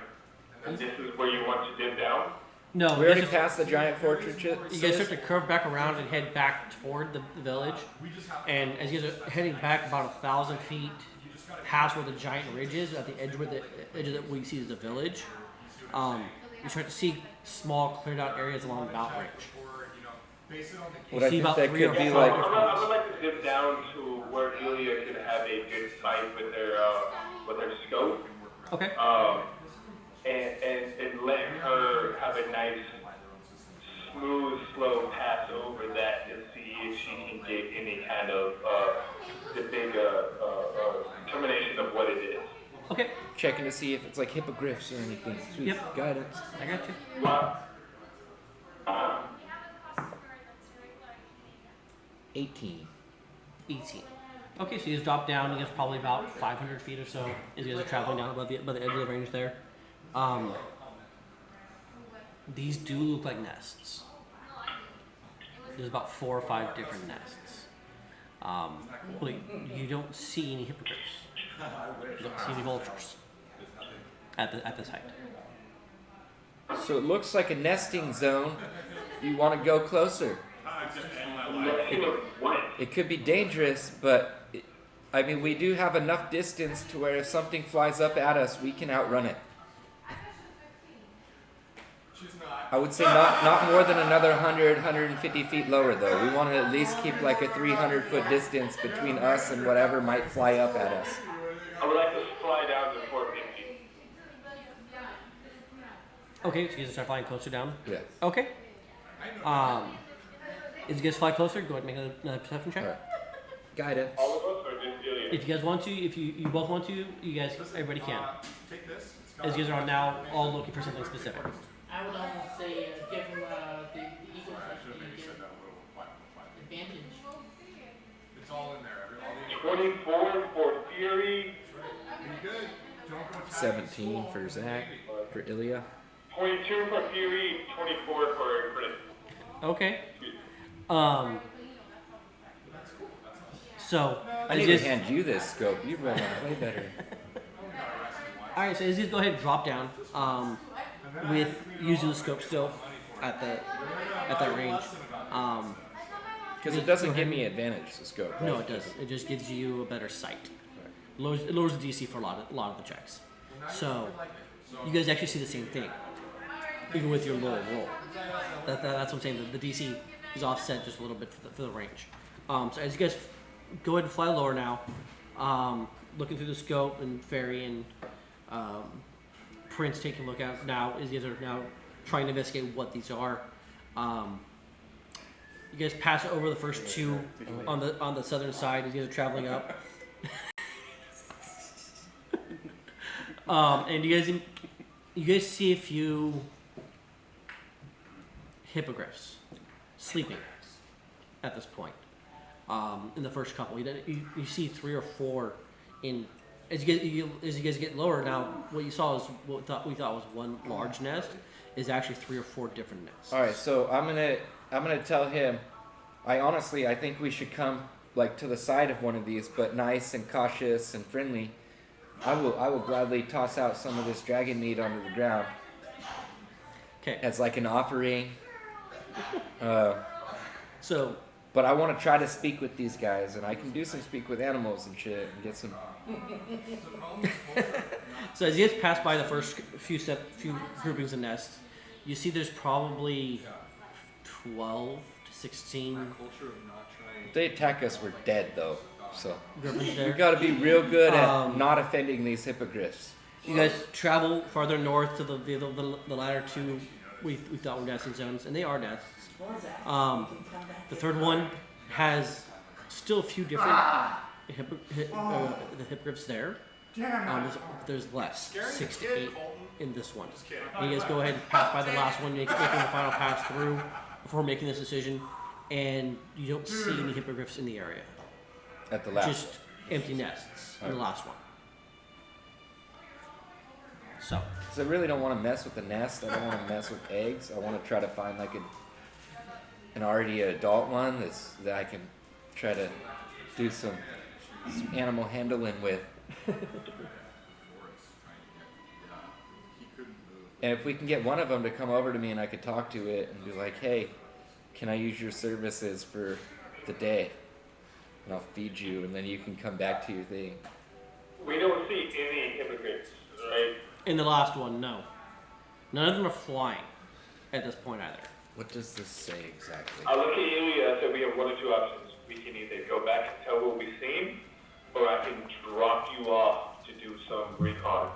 And this is where you want to dip down. No, We already passed the giant fortress. you guys start to curve back around and head back toward the village. And as you guys are heading back about 1,000 feet past where the giant ridge is, at the edge where the edge of what you see is the village, you start to see small cleared out areas along the mountain range. What I see think about that 3 or could be 4 like. I would like to dip down to where Julia could have a good sight with their scope. Okay. And let her have a nice, smooth, slow pass over that to see if she can get any kind of the big determination of what it is. Okay. Checking to see if it's like hippogriffs or anything. Sweet. Yep. Guidance. I got you. Well, 18. 18. Okay, so you guys drop down. You guys probably about 500 feet or so as you guys are traveling down above the edge of the range there. These do look like nests. There's about 4 or 5 different nests. But you don't see any hippogriffs. You don't see any vultures at this height. So it looks like a nesting zone. You want to go closer. It could be dangerous, but I mean, we do have enough distance to where if something flies up at us, we can outrun it. I would say not more than another 100, 150 feet lower though. We want to at least keep like a 300-foot distance between us and whatever might fly up at us. I would like to fly down to 450. Okay, so you guys start flying closer down. Yeah. Okay. As you guys fly closer, go ahead and make another perception check. All right. Guidance. All of us or just Ilya? If you guys want to, if you both want to, you guys, everybody can. Take this. It's got As you guys are now all looking for something specific. I would almost say give him the eagle section and give advantage. It's all in there. All the 24 for Fury, Be good. Don't go 17 for Zach. For Ilya. 22 for Fury, 24 for Chris. Okay. So, I as need you to guys, hand you this scope. You run way better. all right, so as you guys go ahead and drop down, with using the scope still at that range. Because it doesn't give me advantage, the scope. Right? No, it doesn't. It just gives you a better sight. It lowers the DC for a lot of the checks. So you guys actually see the same thing, even with your lower roll. That's what I'm saying. The DC is offset just a little bit for the range. So as you guys go ahead and fly lower now, looking through the scope, and Fairy and Prince taking a look out now, as you guys are now trying to investigate what these are. You guys pass over the first two on the southern side as you guys are traveling up. And you guys see a few hippogriffs sleeping at this point. In the first couple, you see 3 or 4 in. As you guys get lower now, what you saw is what we thought was one large nest is actually 3 or 4 different nests. All right, so I'm gonna tell him. I think we should come like to the side of one of these, but nice and cautious and friendly. I will gladly toss out some of this dragon meat onto the ground. Okay. As like an offering. So. But I want to try to speak with these guys, and I can do some speak with animals and shit, and get some. So as you guys pass by the first few groupings of nests, you see there's probably 12 to 16 If they attack us, we're dead though. So griffins we there. got to be real good at not offending these hippogriffs. You guys travel farther north to the latter two we thought were nesting zones, and they are nests. The third one has still a few different the hippogriffs there. There's less, 6 to 8 in this one. And you guys go ahead and pass by the last one, making the final pass through before making this decision, and you don't see any hippogriffs in the area. At the last. Just empty nests in the last one. So. Because I really don't want to mess with the nest. I don't want to mess with eggs. I want to try to find like an already adult one that I can try to do some animal handling with. And if we can get one of them to come over to me and I could talk to it and be like, hey, can I use your services for the day? And I'll feed you, and then you can come back to your thing. We don't see any hippogriffs, right? In the last one, no. None of them are flying at this point either. What does this say exactly? I look at Ilya and say we have 1 or 2 options. We can either go back and tell what we've seen, or I can drop you off to do some recon.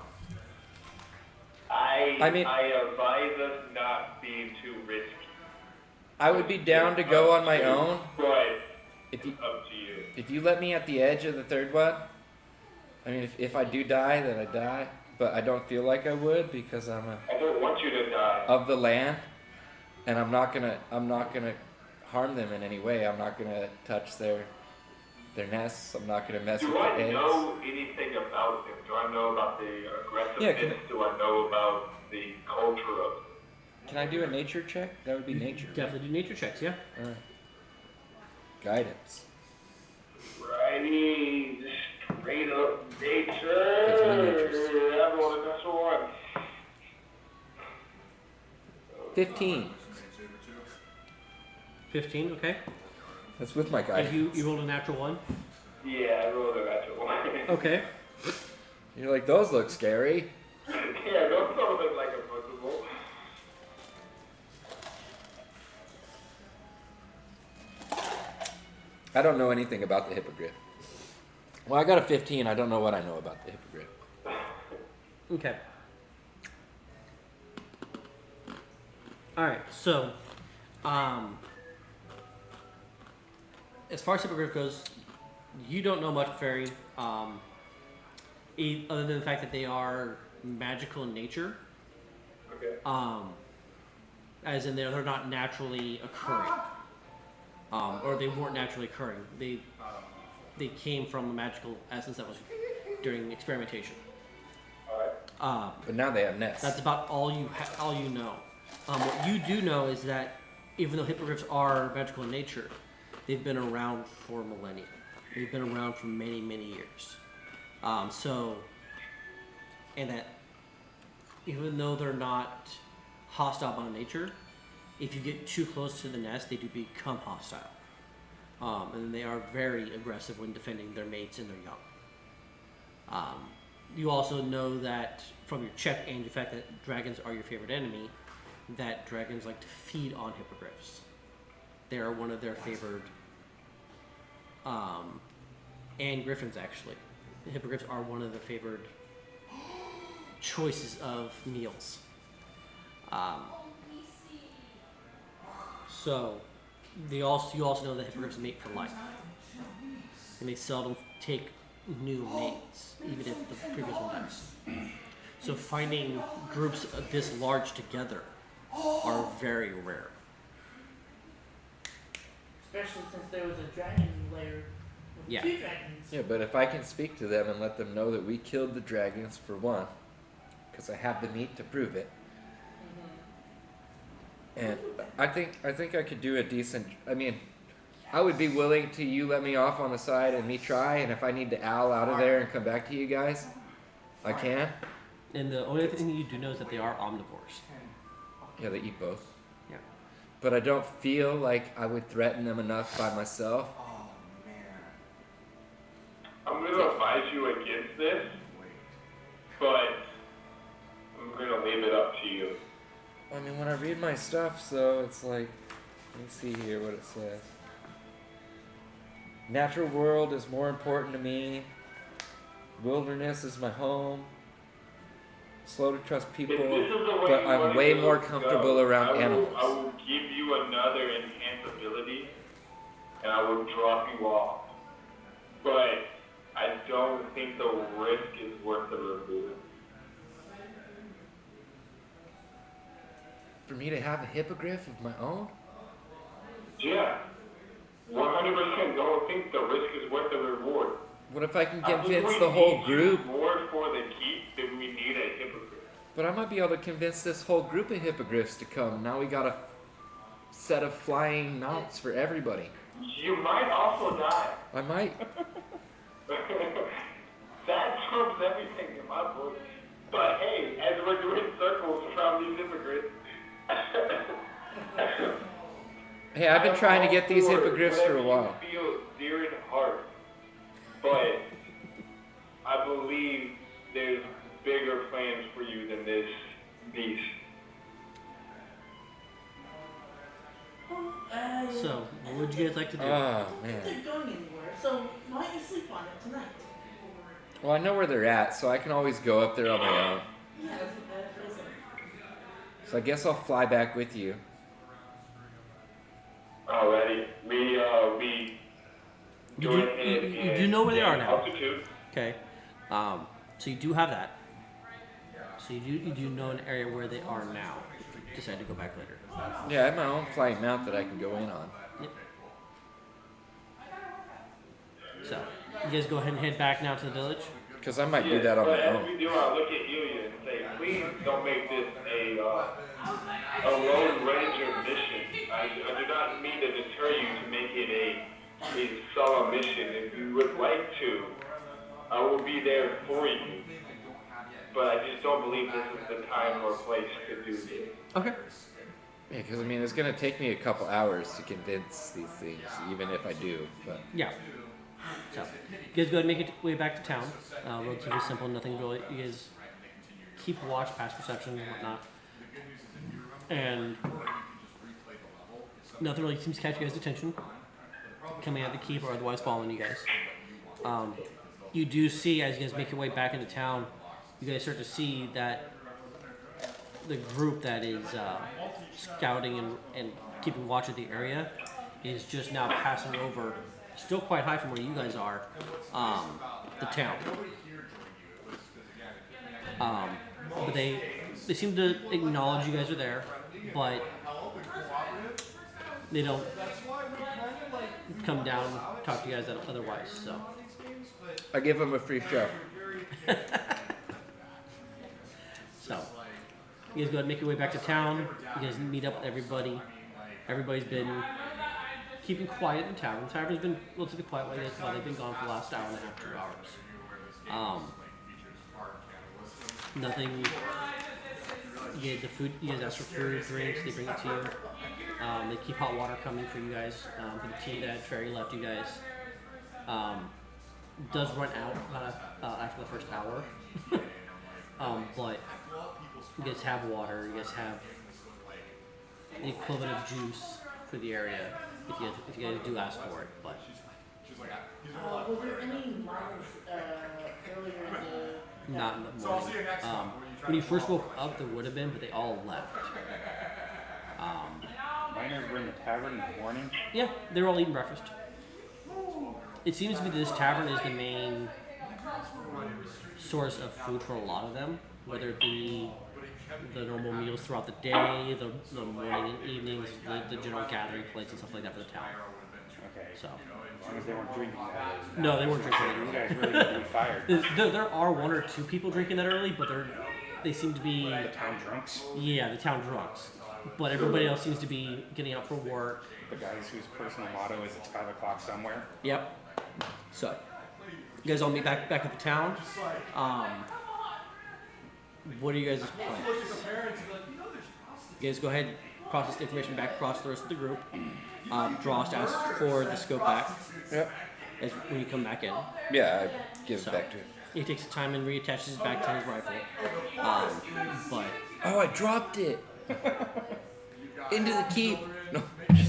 I advise us not being too risky. I would be down to go on my own. Right. If you, Up to you. if you let me at the edge of the third one, I mean, if I do die, then I die. But I don't feel like I would because I'm I don't want you to die. of the land, and I'm not gonna harm them in any way. I'm not gonna touch their nests. I'm not gonna mess with Do the I eggs. know anything about them? Do I know about the aggressiveness? Yeah, Do I know about the culture of them? Can I do a nature check? That would be nature. Definitely do nature checks, yeah. All right. Guidance. Righty, straight up That's nature. my natures. Everyone in this one. 15. 15, okay. That's with my And guidance. you rolled a natural 1. Yeah, I rolled a natural one. Okay. You're like, those look scary. Yeah, don't throw them like a football. I don't know anything about the hippogriff. Well, I got a 15. I don't know what I know about the hippogriff. Okay. All right. So, as far as hippogriff goes, you don't know much, Fairy. Other than the fact that they are magical in nature. Okay. As in they're not naturally occurring. Or they weren't naturally occurring. They came from a magical essence that was during experimentation. Alright. But now they have nests. That's about all you know. What you do know is that even though hippogriffs are magical in nature, they've been around for millennia. They've been around for many, many years. And that even though they're not hostile by nature, if you get too close to the nest, they do become hostile. And they are very aggressive when defending their mates and their young. You also know that from your check and the fact that dragons are your favorite enemy, that dragons like to feed on hippogriffs. They are one of their favored, and griffins actually. The hippogriffs are one of their favored choices of meals. So, you also know that hippogriffs mate for life, and they seldom take new mates, even if the previous one dies. So, finding groups this large together are very rare. Especially since there was a dragon lair with Yeah. 2 dragons. Yeah, but if I can speak to them and let them know that we killed the dragons for one, because I have the meat to prove it, and I think I could do a decent. I mean, I would be willing to you let me off on the side and me try, and if I need to owl out of there and come back to you guys, I can. And the only thing you do know is that they are omnivores. Yeah, they eat both. Yeah. But I don't feel like I would threaten them enough by myself. I'm going to advise you against this, but I'm going to leave it up to you. I mean, when I read my stuff, so it's like, let me see here what it says. Natural world is more important to me. Wilderness is my home. Slow to trust people, If this is the way but you I'm want way to more go, comfortable around animals. I will give you another enhanced ability, and I will drop you off. But I don't think the risk is worth the reward. For me to have a hippogriff of my own? Yeah. 100% don't think the risk is worth the reward. What if I can I think convince we the whole need group? you more for the keep than we need a hippogriff. But I might be able to convince this whole group of hippogriffs to come. Now we got a set of flying mounts for everybody. You might also die. I might. That trumps everything in my book. But hey, as we're doing circles around these hippogriffs, Hey, I've been trying to get these hippogriffs for a while. You feel dear in heart, but I believe there's bigger plans for you than these. So, what would you guys like to do? Oh, They're man. going anywhere, so why don't you sleep on it tonight? Well, I know where they're at, so I can always go up there on my own. Yeah, that's what I said. So I guess I'll fly back with you. Alrighty, we You go do- ahead you and do know where they are gain now. altitude. Okay. So you do have that. So you do know an area where they are now. If you decide to go back later. Yeah, I have my own flying mount that I can go in on. Yep. So you guys go ahead and head back now to the village. Because I might do that on but my as own. we do, I look at Ilya and say, please don't make this a Lone Ranger mission. I do not mean to deter you to make it a solo mission. If you would like to, I will be there for you. But I just don't believe this is the time or place to do this. Okay. Yeah, because I mean, it's going to take me a couple hours to convince these things, even if I do. But Yeah. So you guys go ahead and make your way back to town. Relatively simple. Nothing really. You guys keep watch, past perception, and whatnot. And nothing really seems to catch you guys' attention. coming out of the keep or otherwise following you guys. You do see, as you guys make your way back into town, you guys start to see that the group that is scouting and keeping watch of the area is just now passing over, still quite high from where you guys are, the town. But they seem to acknowledge you guys are there, but they don't come down and talk to you guys otherwise. So I give him a free show. So you guys go ahead and make your way back to town. You guys meet up with everybody. Everybody's been keeping quiet in the tavern. The tavern's been relatively quiet while they've been gone for the last hour and a half, 2 hours. Nothing. You get the food. You guys ask for food, drinks. They bring it to you. They keep hot water coming for you guys. For the tea that Ferry left you guys. Does run out after the first hour. But you guys have water. You guys have the equivalent of juice for the area if you guys do ask for it. But Was there any miners earlier in the... not in the So I'll see you morning. next time. When you first woke up, there would have been, but they all left. Miners were in the tavern in the morning. Yeah, they were all eating breakfast. It seems to be that this tavern is the main source of food for a lot of them, whether it be the normal meals throughout the day, the morning and evenings, the general gathering place and stuff like that for the town. Okay. So, As long as they weren't drinking that. no, they weren't drinking You it. guys really need to be fired. There are 1 or 2 people drinking that early, but they seem to be, The town drunks. yeah, the town drunks. But everybody else seems to be getting up for work. The guys whose personal motto is it's 5 o'clock somewhere. Yep. So, you guys all meet back at the town. What are you guys' plans? You guys go ahead and process the information back across the rest of the group. Drost asks for the scope back Yep. when you come back in. Yeah, I give So- it back to him. He takes the time and reattaches it back to his rifle. But Oh, I dropped it into the keep. No. okay.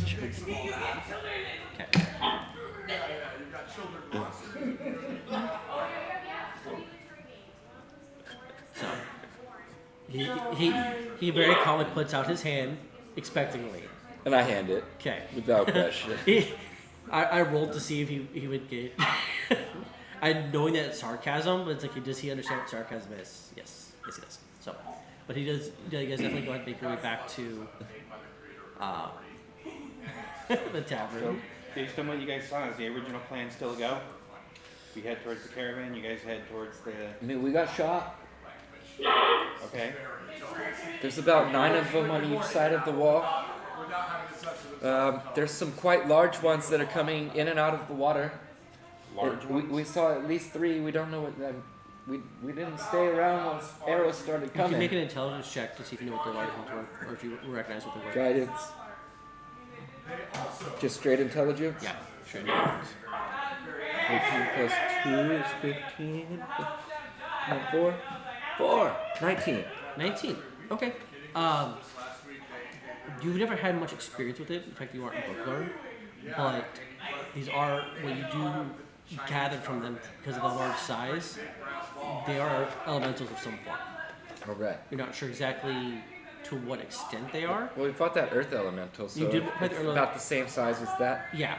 So he very calmly puts out his hand expectantly. And I hand it Okay. without question. I rolled to see if he would get. I knowing that it's sarcasm, but it's like, does he understand what sarcasm is? Yes, he does. So, but he does. You guys definitely go ahead and make your way back to the tavern. So, based on what you guys saw, is the original plan still go? We head towards the caravan. You guys head towards the. I mean, we got shot. Okay. There's about 9 of them on each side of the wall. There's some quite large ones that are coming in and out of the water. Large ones. We saw at least 3. We don't know what them. We didn't stay around once arrows started You can coming. make an intelligence check to see if you know what the large ones were, or if you recognize what they were. Guidance. Just straight intelligence. Yeah, sure. 18 plus 2 is 15. 4. 4. 19. 19. Okay. You've never had much experience with it. In fact, you aren't book learned. But these are what you do gather from them because of the large size. They are elementals of some form. Alright. You're not sure exactly to what extent they are. Well, we fought that earth elemental, so You did fight the it's earth about the same size as that. Yeah.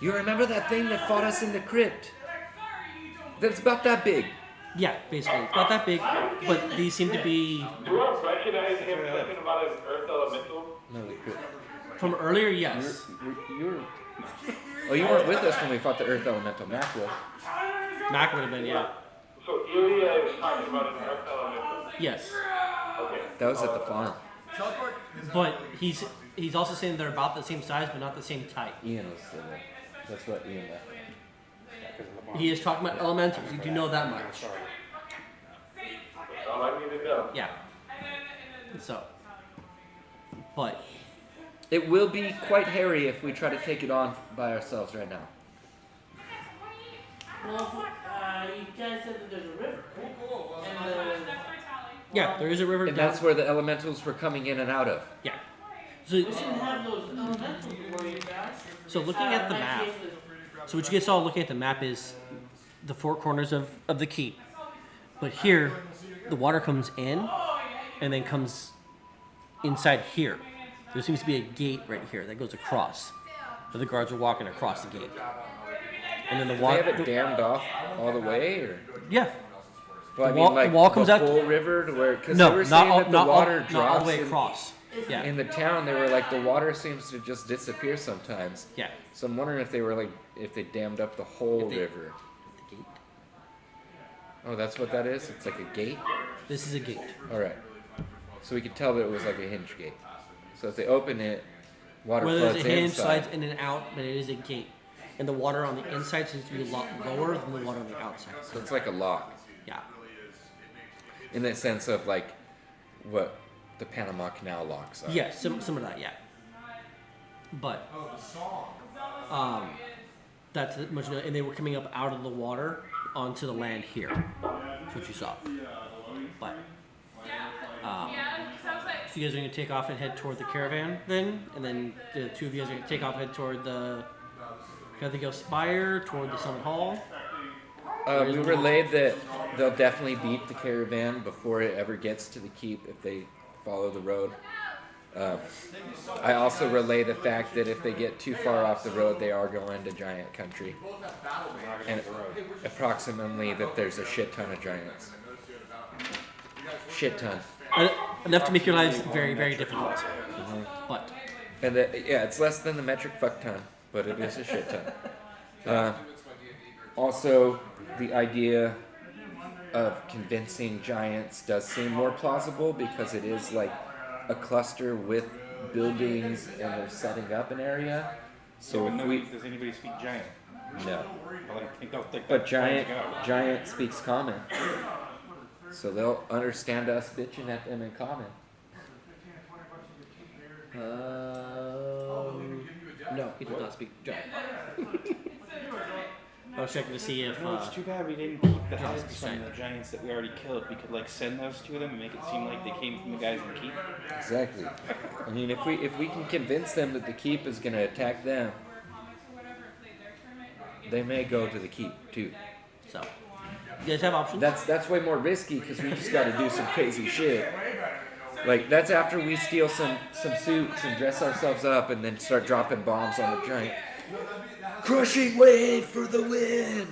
You remember that thing that fought us in the crypt? That's about that big. Yeah, basically. It's not that big, but these seem to be Do I recognize him talking about an earth elemental? No, the crypt. from earlier. Yes. You were. Oh, you weren't with us when we fought the earth elemental. Mac was. Mac would have been. Yeah. So Ilya is talking about an earth elemental. Yes. Okay. That was at the farm. But he's also saying they're about the same size, but not the same type. Ian was still there. That's what Ian left. He is talking about elementals. You do know that much. That's all I need to know. Yeah. So. But It will be quite hairy if we try to take it on by ourselves right now. Well, you guys said that there's a river. And yeah, there is a river And down. that's where the elementals were coming in and out of. Yeah. we didn't have those elementals to worry about. So looking at the map, so what you guys saw looking at the map is the four corners of the keep. But here, the water comes in and then comes inside here. There seems to be a gate right here that goes across. So the guards are walking across the gate. And then the They water. have it dammed off all the way, or Yeah. well, The wall- the wall comes the out- full river to where? Because No, they were not saying all, that the not water all, not drops all the way in- across. Yeah. In the town, they were like the water seems to just disappear sometimes. Yeah. So I'm wondering if they were like if they dammed up the whole If they- river. The gate. Oh, that's what that is. It's like a gate. This is a gate. All right. So we could tell that it was like a hinge gate. So if they open it, water Whether floods there's a hinge, inside. slides in and out, but it is a gate. And the water on the inside seems to be a lot lower than the water on the outside. So it's like a lock Yeah. in the sense of like what the Panama Canal locks are. Yeah, some of that, yeah. But that's much, and they were coming up out of the water onto the land here. That's what you saw. But so you guys are gonna take off and head toward the caravan then, and then the two of you guys are gonna take off and head toward the Feathergale Spire, toward the Summit Hall. We relayed that they'll definitely beat the caravan before it ever gets to the keep if they follow the road. I also relay the fact that if they get too far off the road, they are going to giant country. And approximately that there's a shit ton of giants. Shit ton. Enough to make your lives very, very difficult. But And yeah, it's less than the metric fuck ton, but it is a shit ton. Also, the idea of convincing giants does seem more plausible because it is like a cluster with buildings and they're setting up an area. So if we Does anybody speak giant? no, Well, I don't think but that's giant going to go. giant speaks common, so they'll understand us bitching at them in common. no, he does not speak giant. I was checking to see if No, it's too bad we didn't keep the heads from saying. the giants that we already killed. We could like send those to them and make it seem like they came from the guys in the keep. Exactly. I mean, if we can convince them that the keep is going to attack them, they may go to the keep too. so. You guys have options. That's way more risky because we just got to do some crazy shit. Like that's after we steal some suits and dress ourselves up and then start dropping bombs on the giant. Crushing wave for the win.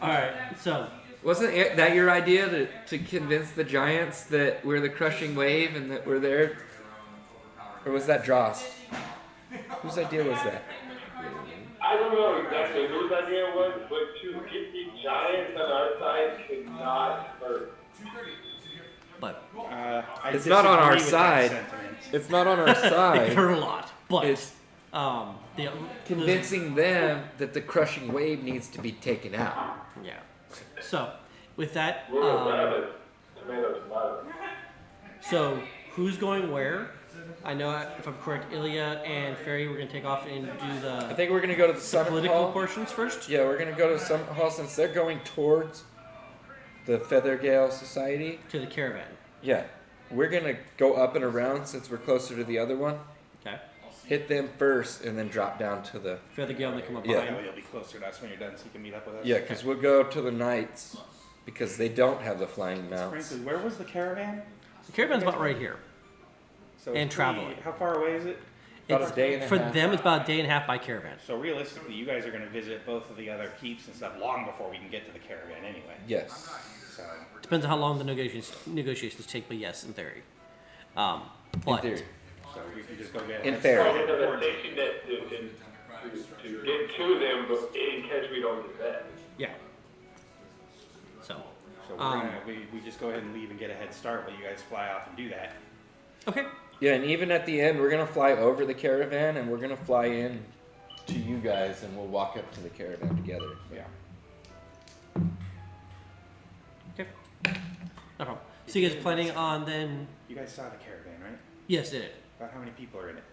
All right, so Wasn't that your idea to convince the giants that we're the crushing wave and that we're there? Or was that Drost? Whose idea was that? I don't know exactly whose idea it was, but to get the giants on our side cannot hurt. but I It's not on our disagree with that side. sentiment. It's not on our it side. hurt a lot. But It's the convincing them that the crushing wave needs to be taken out. yeah. So with that, Tomato, tomato. so who's going where? I know if I'm correct, Ilya and Ferry we're gonna take off and do I the think we're gonna go to the summit political hall. portions first. Yeah, we're gonna go to the summit hall since they're going towards the Feathergale Society. To the caravan. Yeah, we're gonna go up and around since we're closer to the other one. Okay. Hit them first and then drop down to the Feathergale and they come up Yeah. behind. You'll be closer to us when you're done, so you can meet up with us. yeah, because we'll go to the knights because they don't have the flying mounts. Frankly, where was the caravan? The caravan's about right here. So And it's traveling. How far away is it? About It's, a day and a for half. them, it's about a day and a half by caravan. So realistically, you guys are going to visit both of the other keeps and stuff long before we can get to the caravan anyway. Yes. So Depends on how long the negotiations take, but yes, in theory. In But theory. so we can just go get In head theory. start It's a towards it. safety net to get to them, but in case we don't get that. yeah. So So we're gonna, we just go ahead and leave and get a head start while you guys fly off and do that. okay. Yeah, and even at the end, we're gonna fly over the caravan and we're gonna fly in to you guys, and we'll walk up to the caravan together. Yeah. Okay. No problem. So you guys planning on then? You guys saw the caravan, right? Yes, did it. About how many people are in it?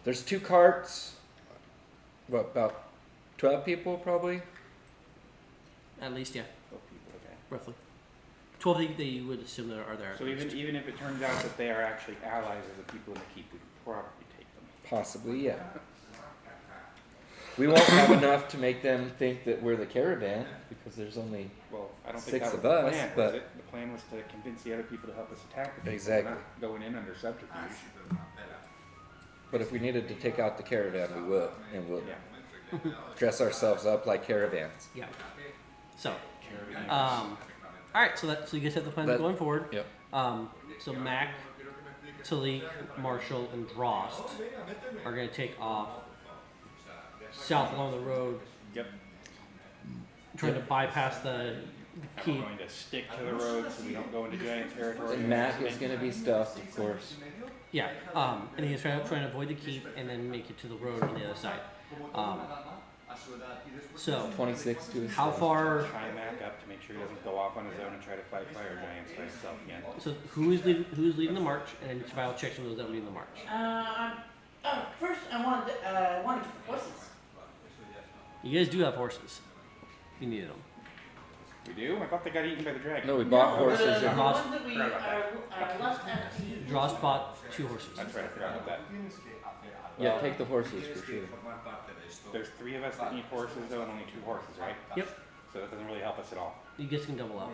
There's 2 carts. What, about 12 people probably? At least, yeah, 12 people, okay. roughly. 12 that you would assume that are there. So even if it turns out that they are actually allies of the people in the keep, we could probably take them. Possibly, yeah. We won't have enough to make them think that we're the caravan because there's only. Well, I don't 6 think that was of the us, plan, but- was it? The plan was to convince the other people to help us attack the people. Exactly. Not going in under subterfuge. But if we needed to take out the caravan, we will, and we'll Yeah. dress ourselves up like caravans. Yeah. So, all right. So you guys have the plan That- going forward. Yep. So Mac, Talik, Marshall, and Drost are going to take off south along the road, Yep. trying to bypass the I'm keep. going to stick to the road so we don't go into giant territory. And Mac is going to be stuffed, of course. Yeah. And he's trying to avoid the keep and then make it to the road on the other side. So 26 to his how stuff. far? Tie Mac up to make sure he doesn't go off on his own and try to fight fire giants by himself again. So who's leading the march, and then survival checks on those that are leading the march. First, I wanted to get the horses. You guys do have horses. You needed them. We do? I thought they got eaten by the dragon. No, we bought horses. The And, Ross- ones that we Forgot about are left empty. Drost bought 2 horses. That's right, I forgot about that. yeah, take the horses for sure. There's 3 of us that need horses though, and only 2 horses, right? Yep. So that doesn't really help us at all. You guys can double up.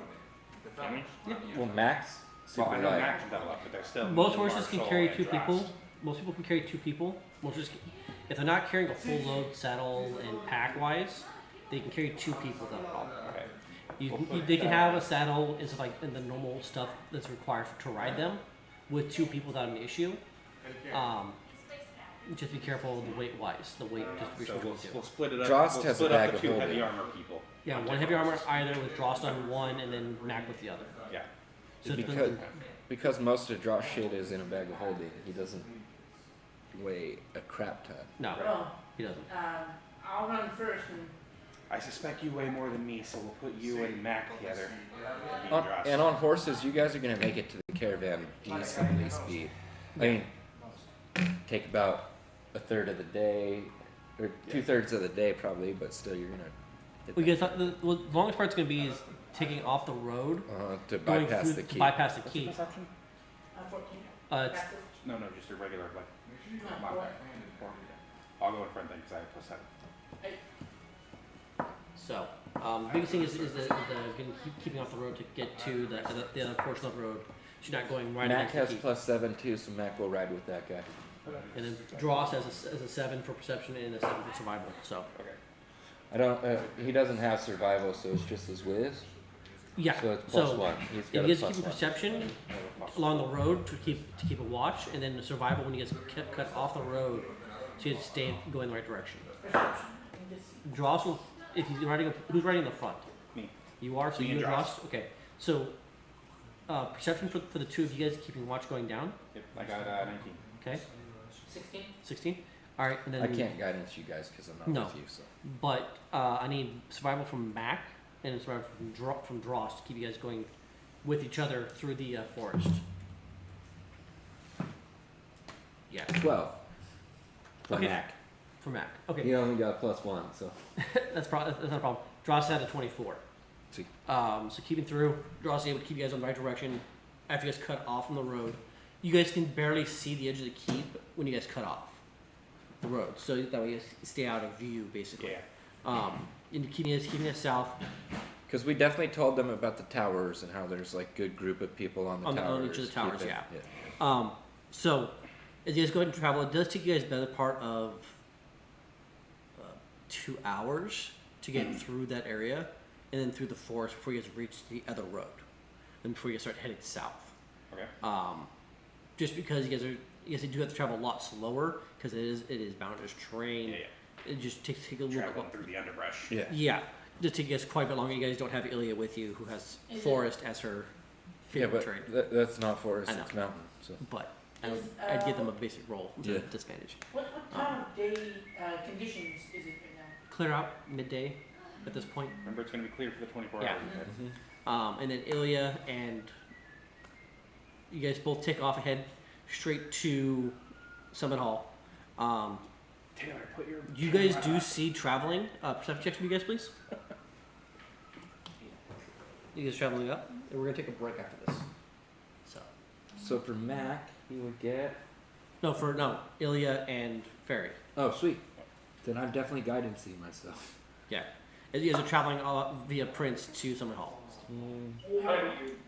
Can we? Well, Max, Well, super I know light. Mac can double up, but they're still. Most me, horses can Marshall, carry and 2 Drost. people. Most people can carry 2 people. Most horses, if they're not carrying a full load saddle and pack wise, they can carry 2 people without a problem. Okay. They can have a saddle and stuff like and the normal stuff that's required to ride them with 2 people without an issue. Just be careful of the weight wise. The weight distribution. So we'll split it up. Drost we'll has split a up bag the of 2 heavy holding. armor people. Yeah, one heavy armor either with Drost on one and then Mac with the other. Yeah. So it's Because, been, because most of Draw's shit is in a bag of holding, he doesn't weigh a crap ton. no, Well, he doesn't. I'll run first and I suspect you weigh more than me, so we'll put you and Mac together. And on horses, you guys are going to make it to the caravan decently speed. I mean, take about a third of the day, or 2/3 of the day probably, but still you're going to Well, you guys, the longest part's going to be is taking off the road, to going bypass through the to keep. bypass the What's the keep. perception? 14. It's No, just a regular, like, No, my 4. bad. 4. I'll go in front then, because I have +7. so the biggest thing is keeping off the road to get to the other portion of the road. She's not going right Mac against has the keep. +7 too, so Mac will ride with that guy. And then Dross has a 7 for perception and a 7 for survival. So Okay. I don't. He doesn't have survival, so it's just his whiz. yeah, So it's so +1. He's if got you a guys keep +1. perception along the road to keep a watch, and then the survival when you guys cut off the road, so you have to stay going the right direction. Perception. And just Dross will if he's riding who's riding in the front? Me. You are, so Me you and and Dross. Dross? Okay. So perception for the 2 of you guys keeping watch going down. Yep, I got 19. Okay. 16. 16. All right, and then I can't guidance you guys because I'm not No. with you. So But I need survival from Mac and survival from Dross to keep you guys going with each other through the forest. Yeah, 12 for Okay. Mac. for Mac. Okay, He only got +1, so that's not a problem. Dross had a 24. See. So keeping through, Dross is able to keep you guys on the right direction. After you guys cut off from the road, you guys can barely see the edge of the keep when you guys cut off the road. So that way you guys stay out of view, basically. Yeah. And keeping us south. because we definitely told them about the towers and how there's like good group of people on the On towers. each of the towers, Keep it- yeah. So as you guys go ahead and travel, it does take you guys a better part of 2 hours to get through that area and then through the forest before you guys reach the other road and before you start heading south. Okay. Just because you guys do have to travel a lot slower because it is mountainous terrain. Yeah, yeah. It just takes a little Traveling bit. through the underbrush. Yeah. Yeah, just take you guys quite a bit longer. You guys don't have Ilya with you, who has Is it- forest as her Yeah, favorite but terrain. that's not forest, I know. it's mountain. So But I'd give them a basic roll to Yeah. disadvantage. What time of day conditions is it right now? Clear out midday at this point. Remember, it's going to be clear for the 24 Yeah. hours. Okay? And then Ilya and you guys both take off ahead straight to Summit Hall. Taylor, put your. You guys camera do on. see traveling. Perception checks from you guys, please. You guys traveling up, and we're gonna take a break after this. So So for Mac, he would get. no, Ilya and Ferry. Oh, sweet. Then I'm definitely guidancing myself. Yeah, and you guys are traveling all via Prince to Summit Hall.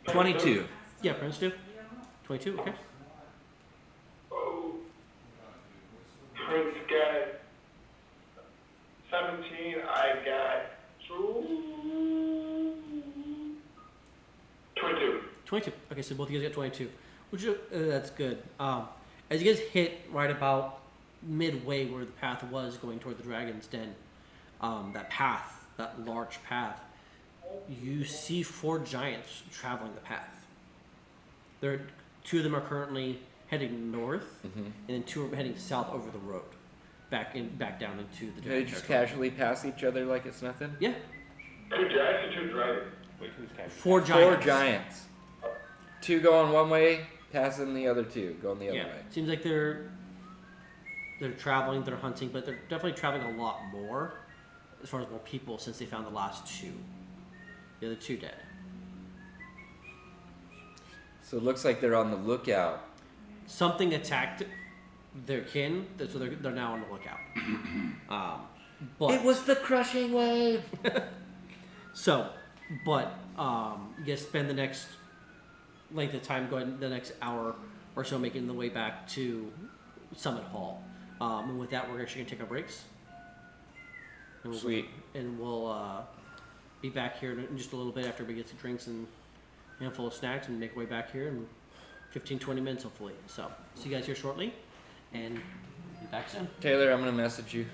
22. Yeah, Prince too. 22. Okay. Oh, Prince got 17. I got 22. 22. Okay, so both of you guys got 22, which that's good. As you guys hit right about midway where the path was going toward the Dragon's Den, that large path, you see 4 giants traveling the path. Two of them are currently heading north, and then 2 are heading south over the road, back down into the. They just casually pass each other like it's nothing? Yeah, 2 giants or 2 dragons? Wait, who's catching? 4 giants. 4 giants. 2 going one way, passing the other 2 going the other Yeah, way. seems like they're traveling, they're hunting, but they're definitely traveling a lot more, as far as more people, since they found the last 2. The other 2 dead. So it looks like they're on the lookout. Something attacked their kin, so they're now on the lookout. But It was the crushing wave! so, but you guys spend the next length of time going the next hour or so making the way back to Summit Hall. And with that, we're actually gonna take our breaks. And we'll, Sweet. And we'll be back here in just a little bit after we get some drinks and a handful of snacks and make our way back here in 15-20 minutes hopefully. So see you guys here shortly and be back soon. Taylor, I'm going to message you.